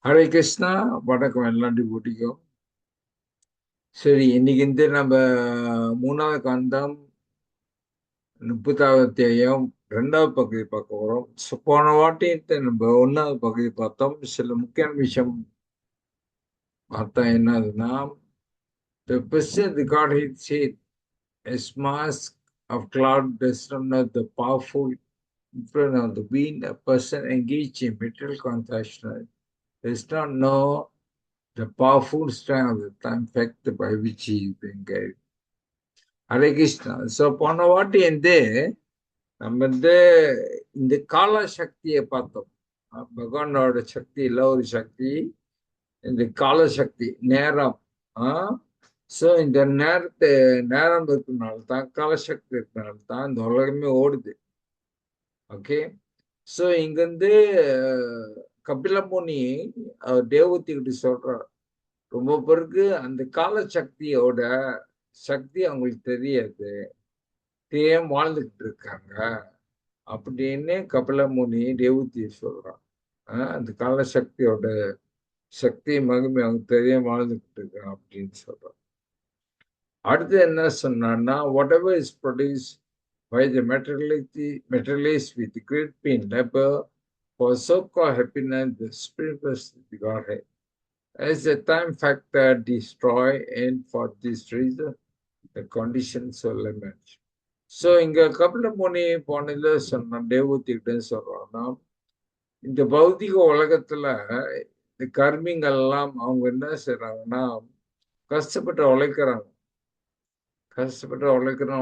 ஹரே கிருஷ்ணா. வணக்கம் எல்லாம் டிபூட்டிக்கும். சரி, இன்னைக்கு நம்ம மூணாவது காண்டம் 30வது அத்தியாயம் 2வது பகுதி பார்க்க போறோம். போன வாட்டி நம்ம 1வது பகுதி பார்த்தோம். சில முக்கியமான விஷயம் பார்த்தா என்னதுன்னா, the person the Godhead said, a mass of cloud does not know the powerful influence of the wind. A person engaged in material consumption does not know the powerful strength of the time factor by which he is being guided. Hare Krishna. So போன வாட்டி நம்ம இந்த கால சக்தியை பார்த்தோம். பகவானோட சக்தி இல்லை, ஒரு சக்தி இந்த கால சக்தி நேரம். ஸோ இந்த நேரம் இருக்கிறனால தான், காலசக்தி இருக்கிறனால தான் இந்த உலகமே ஓடுது. ஓகே. ஸோ இங்கிருந்து கபிலமுனி தேவதி கிட்ட சொல்றார், ரொம்ப பேருக்கு அந்த கால சக்தியோட சக்தி அவங்களுக்கு தெரியாது, தெரியாம வாழ்ந்துகிட்டு இருக்காங்க அப்படின்னு கபிலமுனி தேவதியை சொல்றான். அந்த கால சக்தியோட சக்தி மகிமை அவங்க தெரியாம வாழ்ந்துகிட்டு இருக்காங்க அப்படின்னு சொல்றான். அடுத்து என்ன சொன்னான்னா, whatever is produce by the materialist with great pain labour for so call happiness the spirit the godhead as the time factor destroy, and for this reason the conditions are limited. So இங்க கபிலமுனி போனதுல சொன்ன தேவத்திட்ட சொல்றோம்னா, இந்த பௌதிக உலகத்துல இந்த கர்மிங்கள் எல்லாம் அவங்க என்ன செய்யறாங்கன்னா, கஷ்டப்பட்டு உழைக்கிறாங்க,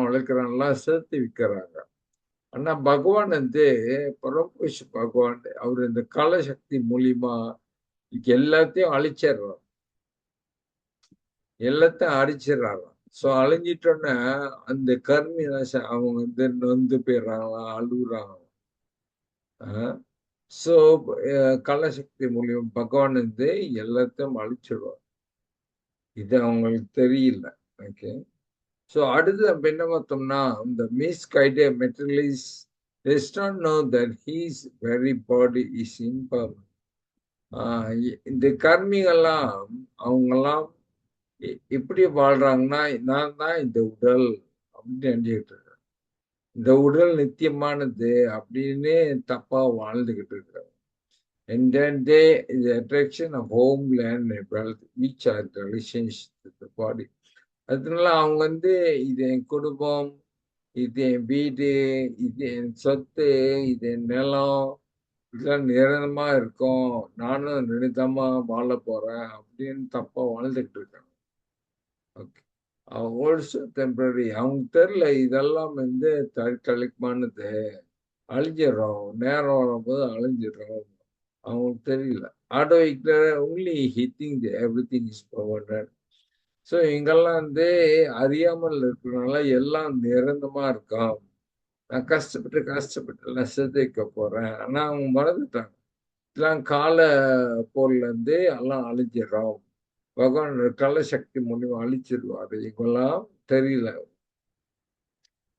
உழைக்கிறான்லாம் சேர்த்து விற்கிறாங்க. ஆனா பகவான் பரமபுருஷ பகவான் அவர் இந்த காலசக்தி மூலியமா எல்லாத்தையும் அழிச்சிடுறார், எல்லாத்தையும் அழிச்சிடுறாங்க. ஸோ அழிஞ்சிட்டோன்னே அந்த கர்மி அவங்க நொந்து போயிடுறாங்களா, அழுகுறாங்க. ஸோ கலசக்தி மூலியம் பகவான் எல்லாத்தையும் அழிச்சிடுவார். இது அவங்களுக்கு தெரியல. ஓகே. ஸோ அடுத்து நம்ம என்ன பார்த்தோம்னா, இந்த misguided materialist does not know that his very body is impermanent. இந்த கர்மிகள்லாம் அவங்கெல்லாம் எப்படி வாழ்றாங்கன்னா, நான் தான் இந்த உடல் அப்படின்னு நினைச்சுக்கிட்டு இருக்கேன், இந்த உடல் நித்தியமானது அப்படின்னு தப்பா வாழ்ந்துகிட்டு இருக்காங்க. And then the attraction of homeland and wealth, which are the relationship with the body. அதனால அவங்க இது என் குடும்பம், இது என் வீடு, இது என் சொத்து, இது என் நிலம், இதெல்லாம் நிரந்தரமா இருக்கும், நானும் நிரந்தரமா வாழ போறேன் அப்படின்னு தப்பா வாழ்ந்துகிட்டு இருக்காங்க. ஓகே. Also temporary. அவங்க தெரியல இதெல்லாம் தற்காலிகமானது, அழிஞ்சிடும், நேரம் வரும்போது அழிஞ்சிடும், அவங்களுக்கு தெரியல. Auto only he think everything is permanent. So இங்கெல்லாம் அறியாமல் இருக்கிறனால எல்லாம் நிரந்தரமா இருக்கும், நான் கஷ்டப்பட்டு எல்லாம் சேர்த்து போறேன். ஆனா அவங்க மறந்துட்டாங்க, இதெல்லாம் கால போர்ல எல்லாம் அழிஞ்சிடும், பகவான் கள்ள சக்தி மூலியமா அழிச்சிருவாரு, இவெல்லாம் தெரியல.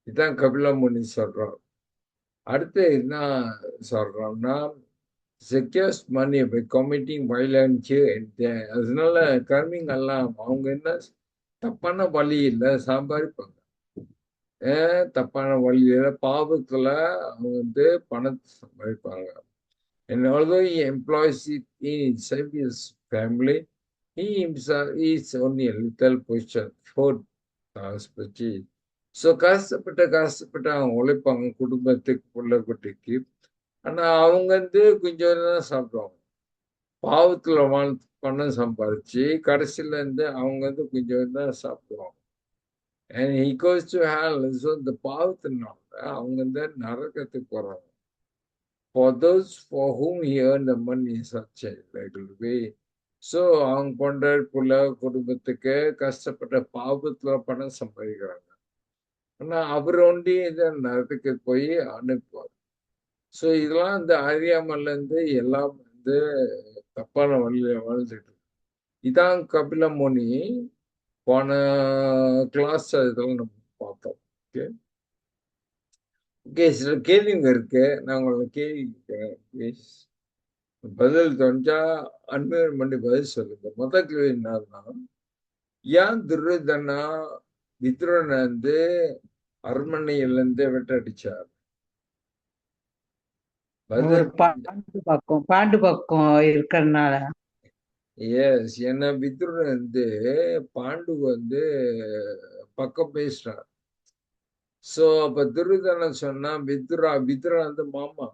இதுதான் கபிலமுனி சொல்றோம். அடுத்து என்ன சொல்றோம்னா, secures money by committing violence. அதனால கர்மிங்கெல்லாம் அவங்க என்ன தப்பான வழியில சம்பாதிப்பாங்க, தப்பான வழியில பாவத்துல அவங்க பணத்தை சம்பாதிப்பாங்க. And although he employs it in himself, his family, he himself is only a little portion for the. So கஷ்டப்பட்டு அவங்க உழைப்பாங்க குடும்பத்துக்கு, புள்ள குட்டிக்கு. ஆனா அவங்க கொஞ்சம் தான் சாப்பிடுவாங்க, பாவத்துல பணம் சம்பாதிச்சு கடைசியில அவங்க கொஞ்சம் தான் சாப்பிடுவாங்க. And he goes to hell. So இந்த பாவத்தினால அவங்க நரகத்துக்கு போறாங்க. For those for whom he earned the money in such a regular way. So அவங்க கொண்ட புள்ள குடும்பத்துக்கு கஷ்டப்பட்ட பாவத்துல பணம் சம்பாதிக்கிறாங்க, ஆனா அவர் ஒண்டி இதை நரகத்துக்கு போய் அனுப்புவார். ஸோ இதெல்லாம் அறியாமல எல்லாம் தப்பான வழியில வாழ்ந்துட்டு. இதான் கபிலமுனி போன கிளாஸ் இதெல்லாம் நம்ம பார்த்தோம். ஓகே. ஓகே, சில கேள்விங்க இருக்கு, நான் உங்களை கேள்வி கேட்கிறேன் ப்ளீஸ். பதில் தெரிஞ்சா அன்மியூட் பண்ணி பதில் சொல்லுங்க. மொத கேள்வி என்னன்னா, ஏன் துரியோதனா விதுரனை வந்து அரண்மனையில இருந்து விட்டடிச்சார்? அவர் பதில் பாண்டு பக்கம் இருக்கிறதுனால. எஸ். ஏன்னா விதுரன் வந்து பாண்டு வந்து பக்கம் பேசுறான். சோ அப்ப துரியோதனன் சொன்னா, விதுரா வந்து மாமா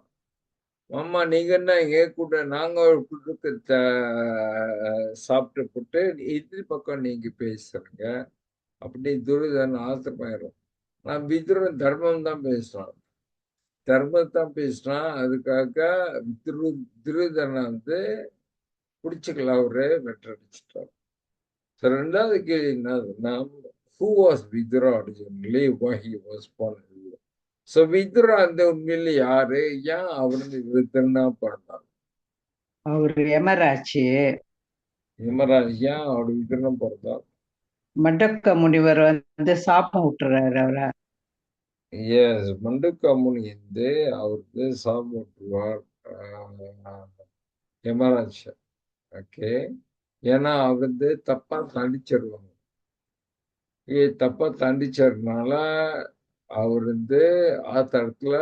மாமா நீங்க என்ன எங்க கூட நாங்க கொடுக்கறத சாப்பிட்டு போட்டு எதிரி பக்கம் நீங்க பேசுறீங்க அப்படி துரியோதனன் ஆத்திரமாயிரும். நான் விதுரன் தர்மம் தான் பேசுறான், தர்மத்தான் பேசுறான். அதுக்காக துரியோதனன் வந்து பிடிச்சுக்கல, அவரு வெட்டடிச்சிட்டார். ரெண்டாவது கேள்வி என்னதுன்னா, who was Vidura originally, why he was born? So Vidura வந்து உண்மையில யாரு, ஏன் அவர் வந்து விருத்தன்னா பிறந்தார்? அவர் யமராட்சி. யமராஜ் ஏன் அவர் விதுரனா பிறந்தார்? மண்டக்க முனிவர் வந்து சாபம் விட்டுறாரு அவரை. எஸ், மண்டுக்காமுனி வந்து அவருக்கு சாப்பிட்டுருவார் யமராஜ். ஓகே. ஏன்னா அவர் வந்து தப்பா தண்டிச்சிருவாங்க. தப்பா தண்டிச்சதுனால அவர் வந்து ஆத்தடத்துல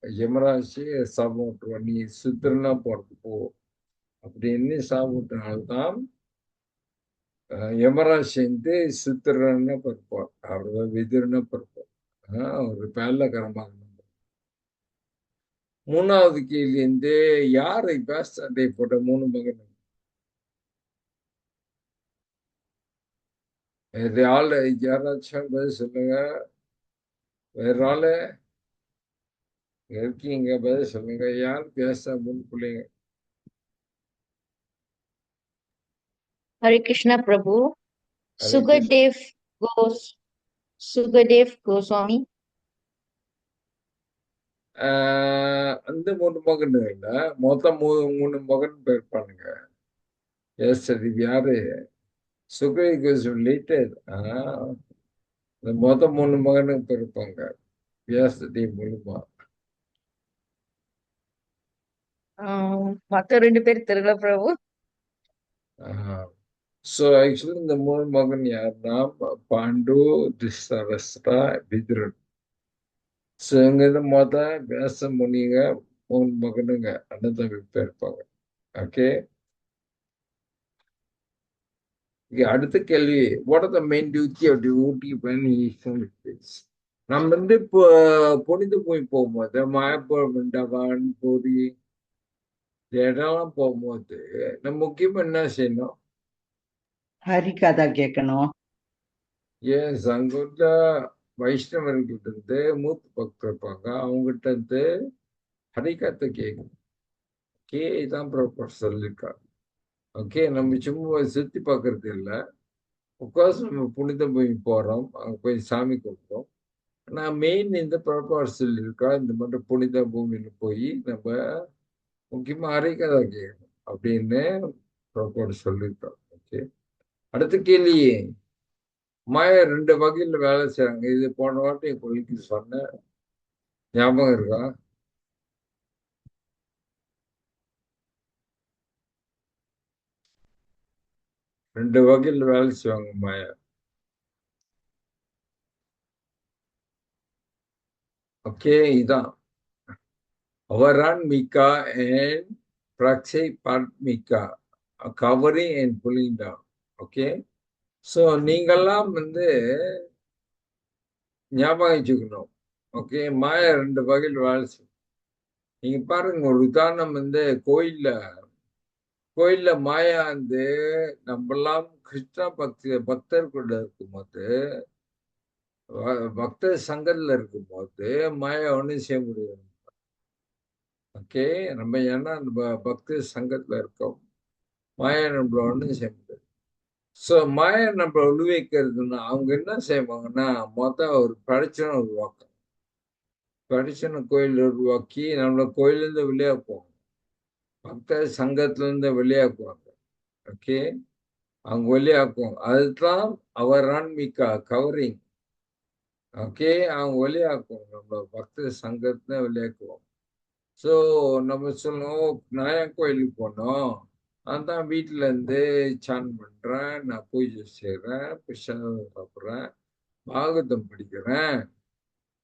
யமராஜ் சாபம் விட்டுருவார், நீ சுத்திரனா போறது போ அப்படின்னு சாபம் விட்டனால்தான் யமராஜ் வந்து சித்திரன்னு பிறப்பார், அவர் விதிரன்னு பிறப்பார். ஒரு பேர்லக்காரமாக. மூணாவது கேள்வி வந்து, யாரை பேஸ்ட் சண்டை போட்ட மூணு மகன்? வேற ஆளு யாராச்சும் பதில் சொல்லுங்க. வேற ஆளு இருக்கீங்க, பதில் சொல்லுங்க. யார் பேச மூணு பிள்ளைங்க? Hare Krishna Prabhu. Hare Krishna. Sugadev Sugadev Goswami. அந்த மூணு மகன் இல்ல, மொத்தம் மூணு மகன் இருப்பானுங்க. எஸ், அது யாரு? சுகரி சொல்லிட்டு மொத்தம் மூணு மகனுக்கு பிறப்பாங்க வியாசதி மூலமா. மத்த ரெண்டு பேர் தெரியல பிரபு. ஸோ ஆக்சுவலி இந்த மூணு மகன் யாருன்னா, பாண்டு, திருஷ்டரஸ்டா, விதுரன். ஸோ இங்க இருந்து மொத்தம் வியாச முனிங்க மூணு மகனுங்க அண்ணன் தம்பி பேர் இருப்பாங்க. ஓகே. அடுத்த கேள்வி, what are the main duty of devotee when he is on this? நம்ம வந்து இப்போ புனித போய் போகும்போது மாயப்பூர், விண்டவான், பூரி இந்த இடம்லாம் போகும்போது நம்ம முக்கியமா என்ன செய்யணும்? ஹரிகதா கேட்கணும். ஏன் அங்குள்ள வைஷ்ணவர்கிட்ட இருந்து மூத்த பக்தர் இருப்பாங்க, அவங்ககிட்ட இருந்து ஹரிகத்தை கேட்கணும். ஓகே, இதான் ப்ராப்பர் சொல்லியிருக்காங்க. ஓகே, நம்ம சும்மா சுத்தி பார்க்கறது இல்லை. அப்கோர்ஸ் நம்ம புனித பூமி போறோம், அங்க போய் சாமி கும்பிட்டோம். நான் மெயின் இந்த ப்ராப்பர் சொல்லியிருக்கா, இந்த மாதிரி புனித பூமியில போய் நம்ம முக்கியமா ஹரிகதை கேட்கணும் அப்படின்னு ப்ராப்பர் சொல்லியிருக்கோம். ஓகே. அடுத்த கேள்வி, மாயா ரெண்டு வகையில வேலை செய்றாங்க. இது போன வாட்டி என் கொள்கைக்கு சொன்ன ஞாபகம் இருக்கா? ரெண்டு வகையில வேலை செய்வாங்க மாயா. ஓகே, இதான் அவரான்மிகா அண்ட் பிரக்ஷைபாத்மிகா, covering and pulling down. Okay. So நீங்கெல்லாம் வந்து ஞாபகம் வச்சுக்கணும். ஓகே, மாயா ரெண்டு வகையில் வேலை செய்யும். நீங்க பாருங்க, ஒரு உதாரணம் வந்து கோயில்ல கோயில்ல மாயா வந்து நம்மெல்லாம் கிருஷ்ண பக்தர் கூட இருக்கும்போது, பக்தர் சங்கத்துல இருக்கும்போது மாயா ஒண்ணும் செய்ய முடியாது. ஓகே. நம்ம ஏன்னா நம்ம பக்தர் சங்கத்துல இருக்கோம், மாயா நம்மள ஒண்ணும் செய்ய முடியாது. ஸோ மாயா நம்ம உருவாக்கிறதுன்னா அவங்க என்ன செய்வாங்கன்னா, மொத்தம் ஒரு பிரச்சனை உருவாக்கும். பிரச்சனை கோயில் உருவாக்கி நம்மள கோயிலிருந்து வெளியாக்குவோம், பக்தர் சங்கத்துல இருந்து வெளியாக்குவாங்க. ஓகே. அவங்க வெளியாக்குவாங்க, அதுதான் அவர் ஆன்மீகா கவரிங். ஓகே. அவங்க வெளியாக்குவாங்க, நம்ம பக்தர் சங்கத்தை வெளியாக்குவோம். ஸோ நம்ம சொல்லணும், நான் ஏன் கோயிலுக்கு போனோம்? நான் தான் வீட்டில இருந்து சான் பண்றேன், நான் பூஜை செய்றேன், பிரசாதம் சாப்பிட்றேன், பாகவதம் படிக்கிறேன்.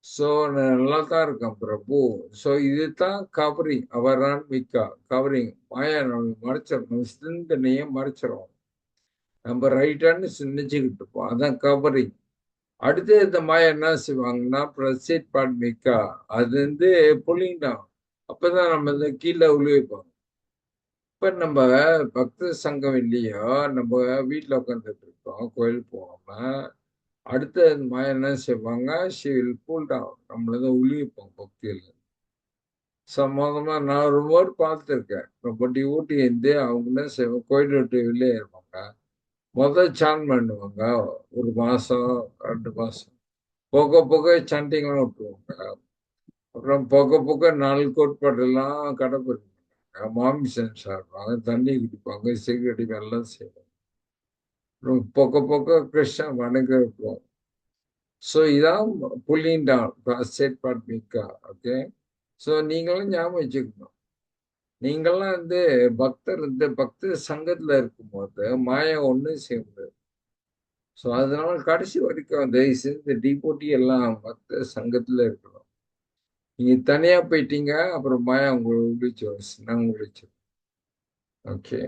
ஸோ நான் நல்லா தான் இருக்கேன் பிரபு. ஸோ இதுதான் கவரிங், அவரான் மிக்கா கவரிங். மாயா நம்ம மறைச்சிடும், நம்ம சிந்தனையை மறைச்சிடும். நம்ம ரைட்டான்னு நினைச்சுக்கிட்டு இருப்போம், அதான் கவரிங். அடுத்து இந்த மாயா என்ன செய்வாங்கன்னா ப்ரசீட் பாட்மிக்கா, அது வந்து புல்லிங் டவுன். அப்பதான் நம்ம இந்த கீழே விழுவிப்போம். இப்ப நம்ம பக்த சங்கம் இல்லையோ, நம்ம வீட்டில் உட்காந்துட்டு இருக்கோம், கோயில் போனோம்னா அடுத்து அந்த மாயா என்ன செய்வாங்க, ஷி வில் கூல் டவுன், நம்மள தான் உழுவிப்போம் பக்தியில். சம்மதமா நான் ரொம்ப பார்த்துருக்கேன். ரொம்ப டியூட்டி இருந்து அவங்க என்ன செய்வாங்க, கோயில் விட்டு வெளியே இருப்பாங்க. முதல் சான் பண்ணுவாங்க, ஒரு மாசம் 2 மாசம். போக போக சண்டைங்களும் விட்டுருவாங்க. அப்புறம் போக போக 4 கோட்பாடெல்லாம் கடைப்பிடிப்பாங்க. மாமிசம் சாப்பிடுவாங்க, தண்ணி குடிப்பாங்க, சிகரெட் எல்லாம் செய்வாங்க. அப்புறம் போக போக கிருஷ்ணன் வணங்க வைப்போம். ஸோ இதான் புல்லிங் டவுன் ஸ்டேட் பார்ட் மிக்கா. ஓகே, ஸோ நீங்களும் ஞாபகம் வச்சுக்கணும். நீங்கள்லாம் வந்து பக்தர், இந்த பக்த சங்கத்துல இருக்கும்போது மாயா ஒன்றும் செய்ய முடியாது. ஸோ அதனால கடைசி வரைக்கும் தயவு செஞ்சு இந்த டிபோட்டி எல்லாம் பக்த சங்கத்துல இருக்கணும். நீங்க தனியா போயிட்டீங்க, அப்புறம் மாயா உங்களை விழிச்சு நான் விழிச்சு. ஓகே,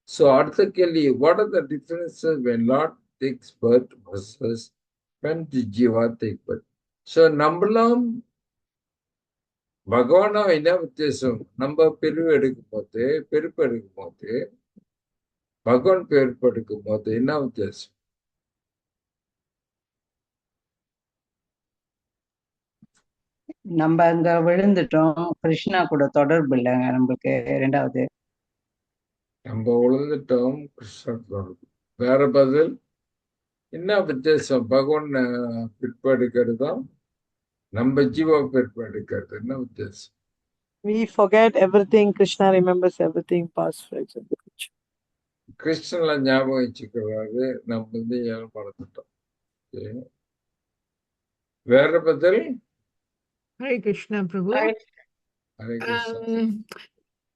ஸோ அடுத்த கேள்வி, what are the differences when lord takes birth versus when the jiva take birth? So நம்மளாம் பகவானா என்ன வித்தியாசம்? நம்ம பிரிவு எடுக்கும் போது, பெருப்பு எடுக்கும் போது, பகவான் பெருப்பு எடுக்கும் போது என்ன வித்தியாசம்? நம்ம அங்க விழுந்துட்டோம், கிருஷ்ணா கூட தொடர்பு இல்லைங்க நம்மளுக்கு. ரெண்டாவது நம்ம உழந்துட்டோம், கிருஷ்ணன் தொடர்பு. வேற பதில் என்ன வித்தியாசம்? பகவான் பிற்படுக்கிறதா, நம்ம ஜீவா பிற்படுக்கிறது என்ன வித்தியாசம்? We forget everything. Krishna remembers everything, past, present, future. கிருஷ்ணன்ல ஞாபகம் வச்சுக்கிறாரு, நம்ம வந்து ஏன் மறந்துட்டோம். Okay. வேற பதில்? Hare Krishna, Prabhu. Hare Hare Krishna.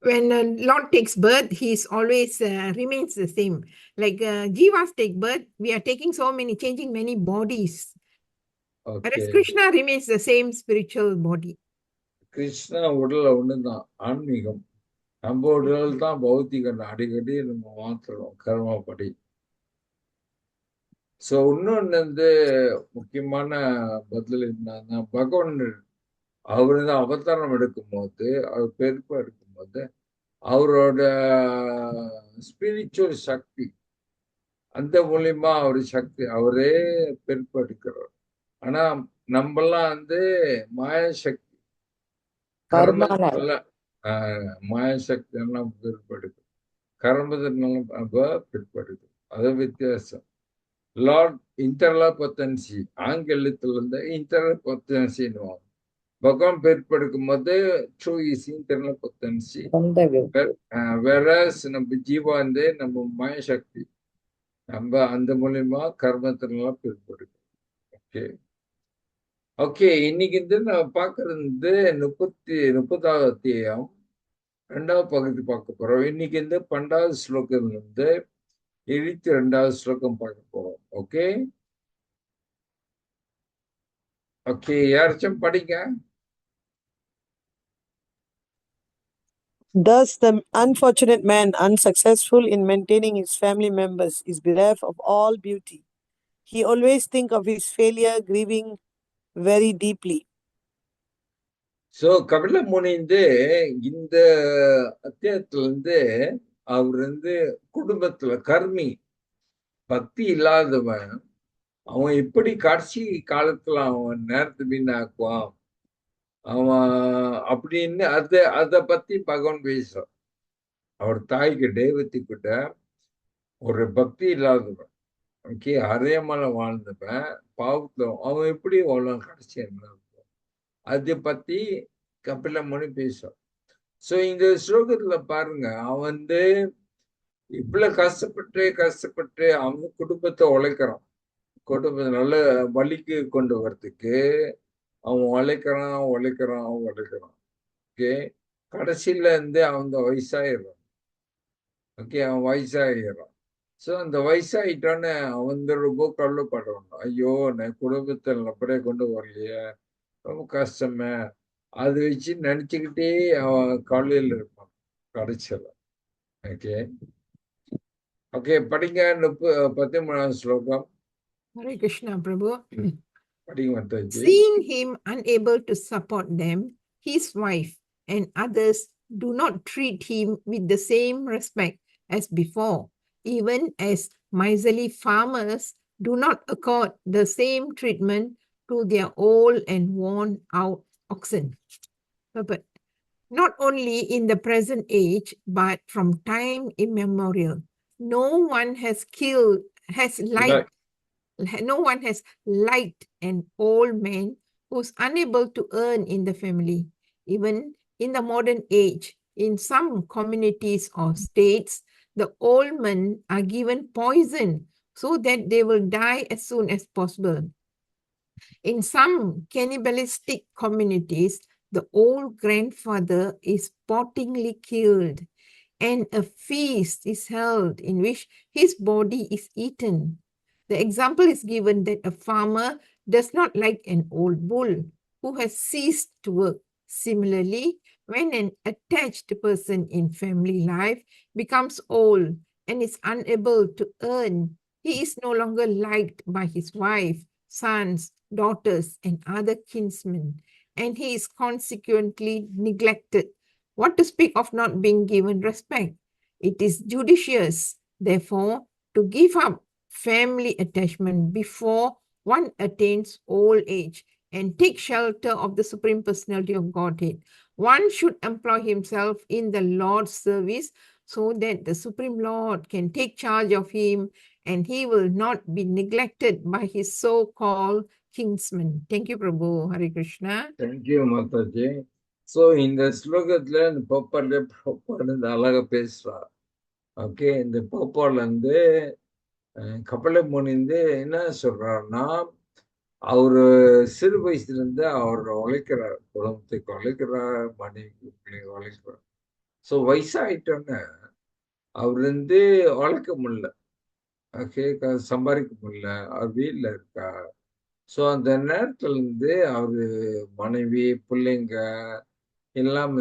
When Lord takes birth, he's always remains the same. Like Jivas take birth, we are taking so many, changing many bodies. Whereas okay, Krishna remains the same spiritual body. Krishna உடல் ஒண்ணுதான், ஆன்மீகம். நம்ம உடல் தான் பௌத்திகம், அடிக்கடி நம்ம மாத்துறோம் கர்மப்படி. So இன்னொன்று வந்து முக்கியமான பதில் என்னன்னா, பகவான் அவரு தான் அவதாரம் எடுக்கும் போது, அவர் பெருப்பா எடுக்கும் போது, அவரோட ஸ்பிரிச்சுவல் சக்தி, அந்த மூலியமா அவர் சக்தி, அவரே பெருப்பா எடுக்கிறார். ஆனா நம்மெல்லாம் வந்து மாய சக்தி, கர்மத்தினால மாய சக்தி எல்லாம் பெருப்பெடுக்கும், கர்மத்தினால பெருப்பெடுக்கும். அது வித்தியாசம். லார்ட் இன்டர்லாபொட்டன்சி, ஆங்கிலத்துல இருந்து இன்டர்லாபொட்டன்சின்னு பகவான் பெருப்பெடுக்கும் போது ட்ரூ இஸ் இன்டர்லாபொட்டன்சி. வேறஸ் நம்ம ஜீவா வந்து நம்ம மாய சக்தி, நம்ம அந்த மூலியமா கர்மத்தினால பெருப்பெடுக்கும். ஓகே ஓகே, இன்னைக்கு வந்து நான் பார்க்கறது வந்து 30வது அத்தியாயம் 2வது பகுதி பார்க்க போறோம். இன்னைக்கு வந்து 12வது ஸ்லோகம் இருந்து 72வது ஸ்லோகம் பார்க்க போறோம். ஓகே ஓகே, யாராச்சும் படிங்க. Thus, the unfortunate man, unsuccessful in maintaining his family members, is bereft of all beauty. He always think of his failure, grieving very deeply. So Kapila Muni வந்து இந்த அத்தியாயத்துல இருந்து அவர் வந்து குடும்பத்துல கர்மி, பக்தி இல்லாதவன், அவன் எப்படி கடைசி காலத்துல அவன் நேரத்தை வீணாக்குவான் அவன் அப்படின்னு அதை பத்தி பகவான் பேசுறான். அவர் தாய்க்கு தேவத்தி கிட்ட ஒரு பக்தி இல்லாதவன், ஓகே, அரையமலை வாழ்ந்தவன், பாவத்துல அவன் எப்படி அவ்வளோ கடைசி என்ன இருக்கும், அதை பத்தி கபில முனி பேசுறான். ஸோ இந்த ஸ்லோகத்துல பாருங்க, அவன் வந்து இவ்வளவு கஷ்டப்பட்டு அவங்க குடும்பத்தை உழைக்கிறான். குடும்பத்தை நல்ல வழிக்கு கொண்டு வர்றதுக்கு அவன் உழைக்கிறான். ஓகே. கடைசியில இருந்து அவன் வயசாயிடுறான். ஓகே, அவன் வயசாயிடுறான். ஸோ அந்த வயசாயிட்டான்னு அவன் ரொம்ப கவலைப்படுறான். ஐயோ, நான் குடும்பத்தை அப்படியே கொண்டு வரலையே, ரொம்ப கஷ்டமே. அதை வச்சு நினைச்சுக்கிட்டே அவன் கவலையில் இருப்பான் கடைசியில. ஓகே ஓகே, படிங்க 13வது ஸ்லோகம். Hare Krishna, Prabhu. படிங்க Mataji. Seeing him unable to support them, his wife and others do not treat him with the same respect as before, even as miserly farmers do not accord the same treatment to their old and worn out oxen. But not only in the present age, but from time immemorial, no one has liked no one has liked an old man who's unable to earn in the family. Even in the modern age, in some communities or states, the old men are given poison so that they will die as soon as possible. In some cannibalistic communities, the old grandfather is pottingly killed and a feast is held in which his body is eaten. The example is given that a farmer does not like an old bull who has ceased to work. Similarly, when an attached person in family life becomes old and is unable to earn, he is no longer liked by his wife, sons, daughters, and other kinsmen, and he is consequently neglected. What to speak of not being given respect? It is judicious, therefore, to give up family attachment before one attains old age and take shelter of the Supreme Personality of Godhead. One should employ himself in the Lord's service so that the Supreme Lord can take charge of him and he will not be neglected by his so-called kinsmen. Thank you, Prabhu. Hare Krishna. Thank you Mataji. So இந்த ஸ்லோகத்துல இந்த போப்பாடு அழகா பேசுறா. Okay, இந்த போப்பாடுல இருந்து கப்பலை முனிந்து என்ன சொல்றாருன்னா, அவரு சிறு வயசுல இருந்து அவர் உழைக்கிறார், குடும்பத்துக்கு உழைக்கிறார், மனைவி உழைக்கிறார். ஸோ வயசாயிட்டோன்னு அவர் உழைக்க முடியல. ஓகே, சம்பாதிக்க முடியல, அவர் வீட்டில் இருக்கா. ஸோ அந்த நேரத்துல அவரு மனைவி பிள்ளைங்க எல்லாம்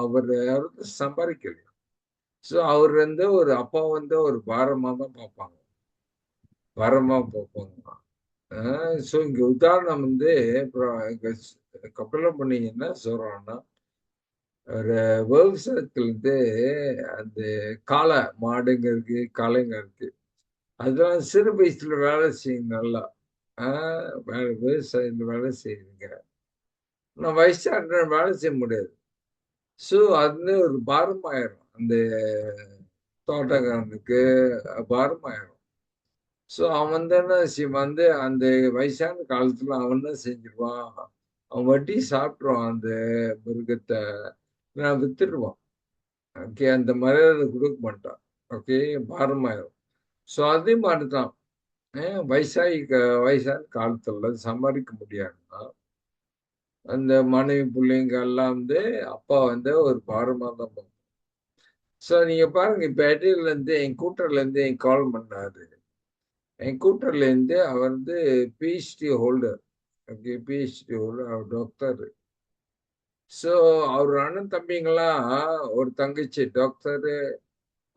அவர் சம்பாதிக்கல. ஸோ அவர் ஒரு அப்பா ஒரு பாரமா தான் பார்ப்பாங்க, பாரமா பார்ப்பாங்க. ஸோ இங்க உதாரணம் அப்புறம் எங்க கப்பல பண்ணி என்ன சொல்றான்னா, ஒரு விவசாயத்துல அந்த காளை மாடுங்க இருக்கு, காளைங்க இருக்கு. அதெல்லாம் சிறு வயசுல வேலை செய்யும் நல்லா. விவசாயத்துல வேலை செய்யுங்க. நான் வயசான வேலை செய்ய முடியாது. ஸோ அது ஒரு பாரமாயிரும், அந்த தோட்டக்காரனுக்கு பாரமாயிரும். ஸோ அவன் தானே அந்த வயசான காலத்துல அவன் தான் செஞ்சிருவான். அவன் வட்டி சாப்பிட்ருவான், அந்த மிருகத்தை நான் வித்துடுவான். ஓகே, அந்த மரியாதை கொடுக்க மாட்டான். ஓகே, பாரமாயிரும். ஸோ அதே மாதிரிதான் வயசான காலத்துல சம்பாதிக்க முடியாதுன்னா அந்த மனைவி பிள்ளைங்க எல்லாம் அப்பா ஒரு பாரமா தான் பார்ப்போம். ஸோ நீங்க பாருங்க, இப்ப இடையில என் கூட்டர்ல என் கால் பண்ணாரு. என் கூட்டர்ல அவர் PhD holder. Okay, PhD holder, அவர் டாக்டர். ஸோ அவர் அண்ணன் தம்பிங்கெல்லாம், ஒரு தங்கச்சி டாக்டரு,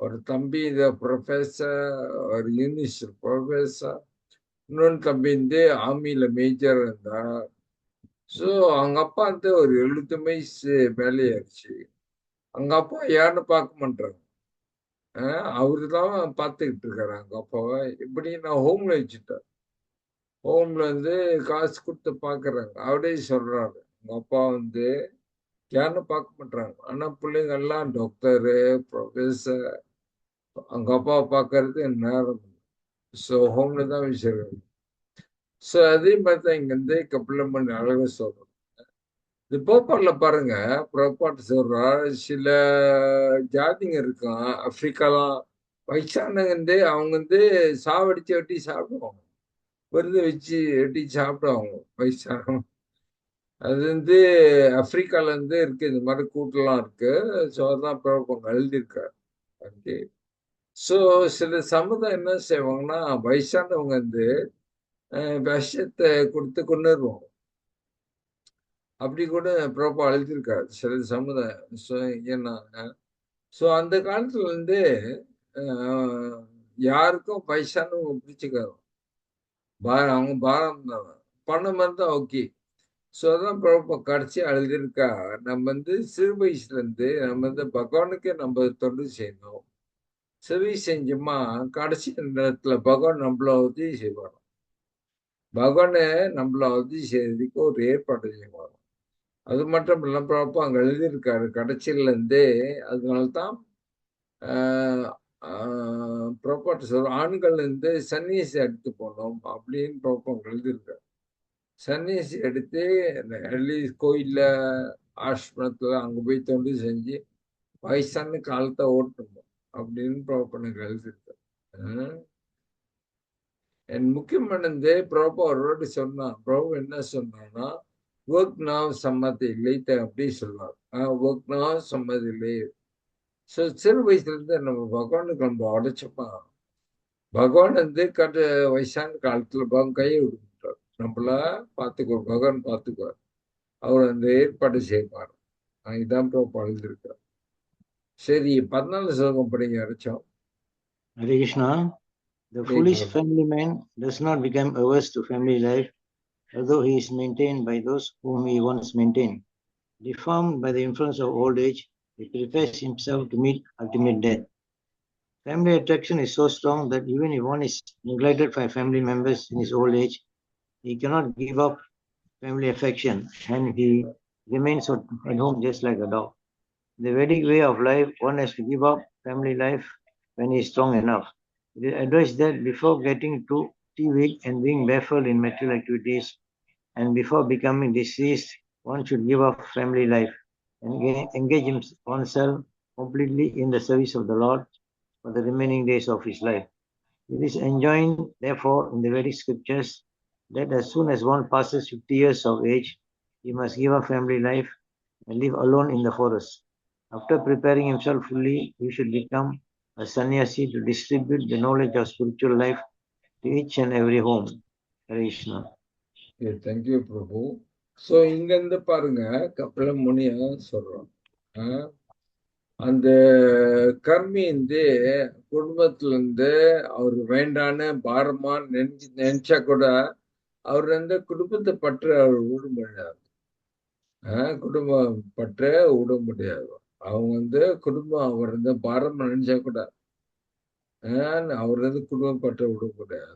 ஒரு தம்பி ப்ரொஃபஸர், ஒரு யூனிவர்சிட்டி ப்ரொஃபஸர், இன்னொன்று தம்பி ஆர்மியில மேஜர் இருந்தா. ஸோ அவங்க அப்பா ஒரு 70 வயசு மேலேயாச்சு. அவங்க அப்பா யாருன்னு பார்க்க மாட்டாங்க, அவரு தான் பார்த்துக்கிட்டு இருக்காரு அவங்க அப்பாவை. இப்படி நான் ஹோம்ல வச்சுட்டேன். ஹோம்ல காசு கொடுத்து பாக்குறாங்க. அவரே சொல்றாரு, அவங்க அப்பா யாருன்னு பார்க்க மாட்டாங்க. ஆனா பிள்ளைங்க எல்லாம் டாக்டரு, ப்ரொஃபஸர், அவங்க அப்பாவை பார்க்கறது நேரம். ஸோ ஹோம்ல தான் வச்சிருக்காங்க. ஸோ அதே மாதிரி தான் இங்க கபிலம்மன் அழகா சொல்றோம். இது போப்பாடுல பாருங்க, புறப்பாட்டு சொல்றார். சில ஜாதிங்க இருக்கான் ஆப்பிரிக்காலாம், வயசானங்க அவங்க சாவடிச்சு வெட்டி சாப்பிடுவாங்க, விருது வச்சு வெட்டி சாப்பிடுவாங்க வயசானவங்க. அது ஆப்பிரிக்கால இருக்கு, இந்த மாதிரி கூட்டெல்லாம் இருக்கு. ஸோ அதான் பிரபுங்க எழுதியிருக்காரு. ஓகே. ஸோ சில சமுதாயம் என்ன செய்வாங்கன்னா, வயசானவங்க விஷத்தை கொடுத்து கொண்டுருவாங்க. அப்படி கூட பிரபு எழுதியிருக்காரு சில சமுதாயம். ஸோ ஏன்னா ஸோ அந்த காலத்துல அஹ், யாருக்கும் வயசானவங்க பிடிச்சிக்காது. அவங்க பாரம் தான், பணம் இருந்தா ஓகே. ஸோ அதான் பிரபு கடைசி எழுதியிருக்கா, நம்ம சிறு வயசுல நம்ம பகவானுக்கே நம்ம தொண்டு செய்யணும். செவி செஞ்சோமா கடைசி நேரத்துல பகவான் நம்மள உதவி செய்வார். பகவானை நம்மள உதவி செய்யறதுக்கு ஒரு ஏற்பாடு செய்வார். அது மட்டும் இல்லாம பிரபு அங்க எழுதியிருக்காரு கடைசியில அதனால்தான் ப்ராப்பர்ட்டி சொல்ற ஆண்கள் சன்னியாசி எடுத்து போனோம் அப்படின்னு பிரபு அங்க எழுதியிருக்காரு. சன்னியாசி எடுத்து அட்லீஸ்ட் கோயில்ல, ஆசிரமத்துல அங்க போய் தொண்டு செஞ்சு வயசான காலத்தை ஓட்டணும் அப்படின்னு பிரபு எனக்கு எழுதியிருக்காரு. என் முக்கியமானது பிரபு அவரோடு சொன்னார். பிரபு என்ன சொன்னான்னா, ஒர்க் நாவ் சம்மதி இல்லை அப்படி சொல்லுவார். ஒர்க் நாவ் சம்மதி இல்லை. ஸோ சிறு வயசுல நம்ம பகவானுக்கு நம்ம உடைச்சோமா, பகவான் வயசான காலத்துல பகவான் கையை விட்டுட்டார். நம்மள பார்த்துக்குவார், பகவான் பார்த்துக்குவார். அவர் ஏற்பாடு செய்வார். இதான் பிரபு எழுதியிருக்கார். சரி, 14 ஸ்லோகம் படிங்க அரைச்சோம். Hare Krishna. The foolish family man does not become averse to family life, although he is maintained by those whom he once maintained. Deformed by the influence of old age, he prepares himself to meet ultimate death. Family attraction is so strong that even if one is neglected by family members in his old age, he cannot give up family affection and he remains at home just like a dog. The Vedic way of life, one has to give up family life when he is strong enough. It is advised that before getting too weak and being baffled in material activities, and before becoming diseased, one should give up family life and engage oneself completely in the service of the Lord for the remaining days of his life. It is enjoined, therefore, in the Vedic scriptures that as soon as one passes 50 years of age, he must give up family life and live alone in the forest. After preparing himself fully, he should become a sannyasi to distribute the knowledge of spiritual life to each and every home. Hare Krishna. Okay, thank you, Prabhu. So இங்க பாருங்க, கபில முனியா சொல்றோம். அந்த கர்மி குடும்பத்துல அவர் வேண்டான பாரமா நினைச்சா கூட அவர் குடும்பத்தை பற்ற அவர் விட முடியாது. குடும்பம் பற்ற விட முடியாது. அவங்க குடும்பம் அவர் பாரம் நினைச்சா கூட அவர் குடும்பம் பற்ற விட முடியாது.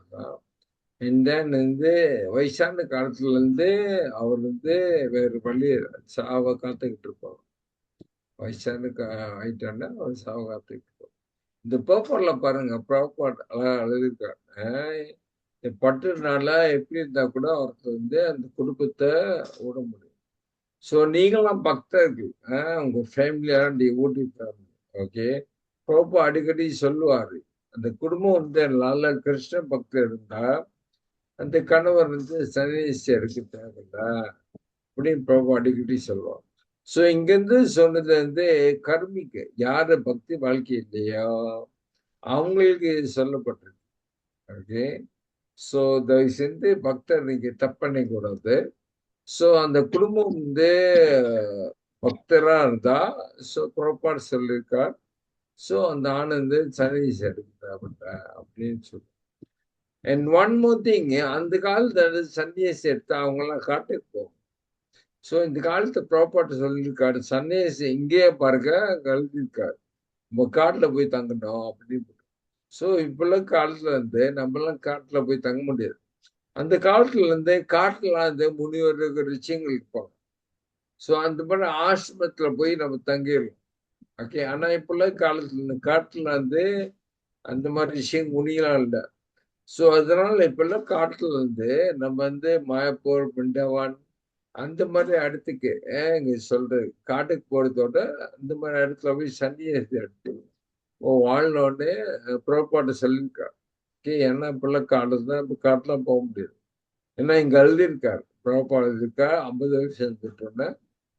வயசான காலத்துல அவர் வேறு வழி சாவ காத்துக்கிட்டு இருப்பார். வயசான ஆயிட்டான்னா அவர் சாவ காத்துக்கிட்டு இருப்பார். இந்த பேப்பர்ல பாருங்க, ப்ராப்பர்ட் எழுதியிருக்காரு. பட்டுனால எப்படி இருந்தா கூட அவருக்கு அந்த குடும்பத்தை விட முடியும். ஸோ நீங்களாம் பக்தர்கள், உங்க ஃபேமிலியா ஊட்டி ஃபேமிலி, ஓகே. பிரபு அடிக்கடி சொல்லுவாரு, அந்த குடும்பம் நல்ல கிருஷ்ண பக்தர் இருந்தா அந்த கணவர் சன்னியாசி எடுக்க தேவையில்ல அப்படின்னு பிரபு அடிக்கடி சொல்லுவார். ஸோ இங்கிருந்து சொன்னது கர்மிக்கு யாரு பக்தி வாழ்க்கை இல்லையோ அவங்களுக்கு சொல்லப்பட்டிருக்கு. ஓகே. ஸோ தயவு செஞ்சு பக்தர் நீங்க தப்பு பண்ணக்கூடாது. ஸோ அந்த குடும்பம் பக்தரா இருந்தா ஸோ புறப்பாடு சொல்லியிருக்கார். ஸோ அந்த ஆனந்து சன்னியாசி எடுக்க தேவையில்ல அப்படின்னு சொல்லு. அண்ட் ஒன் மோர் திங், அந்த காலத்துல சன்னியாசி எடுத்தா அவங்கெல்லாம் காட்டுக்கு போகும். ஸோ இந்த காலத்து ப்ராப்பர்ட்டி சொல்லியிருக்காரு, சன்னியாசி இங்கேயே பாருங்க எழுதியிருக்காரு, நம்ம காட்டுல போய் தங்கணும் அப்படின்னு. ஸோ இப்பெல்லாம் காலத்துல நம்மலாம் காட்டுல போய் தங்க முடியாது. அந்த காலத்துல காட்டுல முனிவர் ரிச்சியங்கள் இருப்பாங்க. ஸோ அந்த மாதிரி ஆசிரமத்துல போய் நம்ம தங்கிடலாம். ஓகே. ஆனா இப்பெல்லாம் காலத்துல காட்டுல அந்த மாதிரி விஷயம் முனியெல்லாம் இல்லை. ஸோ அதனால இப்பெல்லாம் காட்டுல நம்ம மாயப்பூர், பிண்டவான் அந்த மாதிரி இடத்துக்கு இங்க சொல்றது காட்டுக்கு போறதோட அந்த மாதிரி இடத்துல போய் சன்னியாசி எடுத்து வாழ்னோடனே புறப்பாட்டை சொல்லியிருக்கா. ஓகே. ஏன்னா இப்பெல்லாம் காட்டுல தான், இப்ப காட்டுலாம் போக முடியாது. ஏன்னா இங்க எழுதியிருக்காரு, பிரபாபால் எழுதியிருக்காரு, 50 வருஷம் இருந்துட்டோன்னே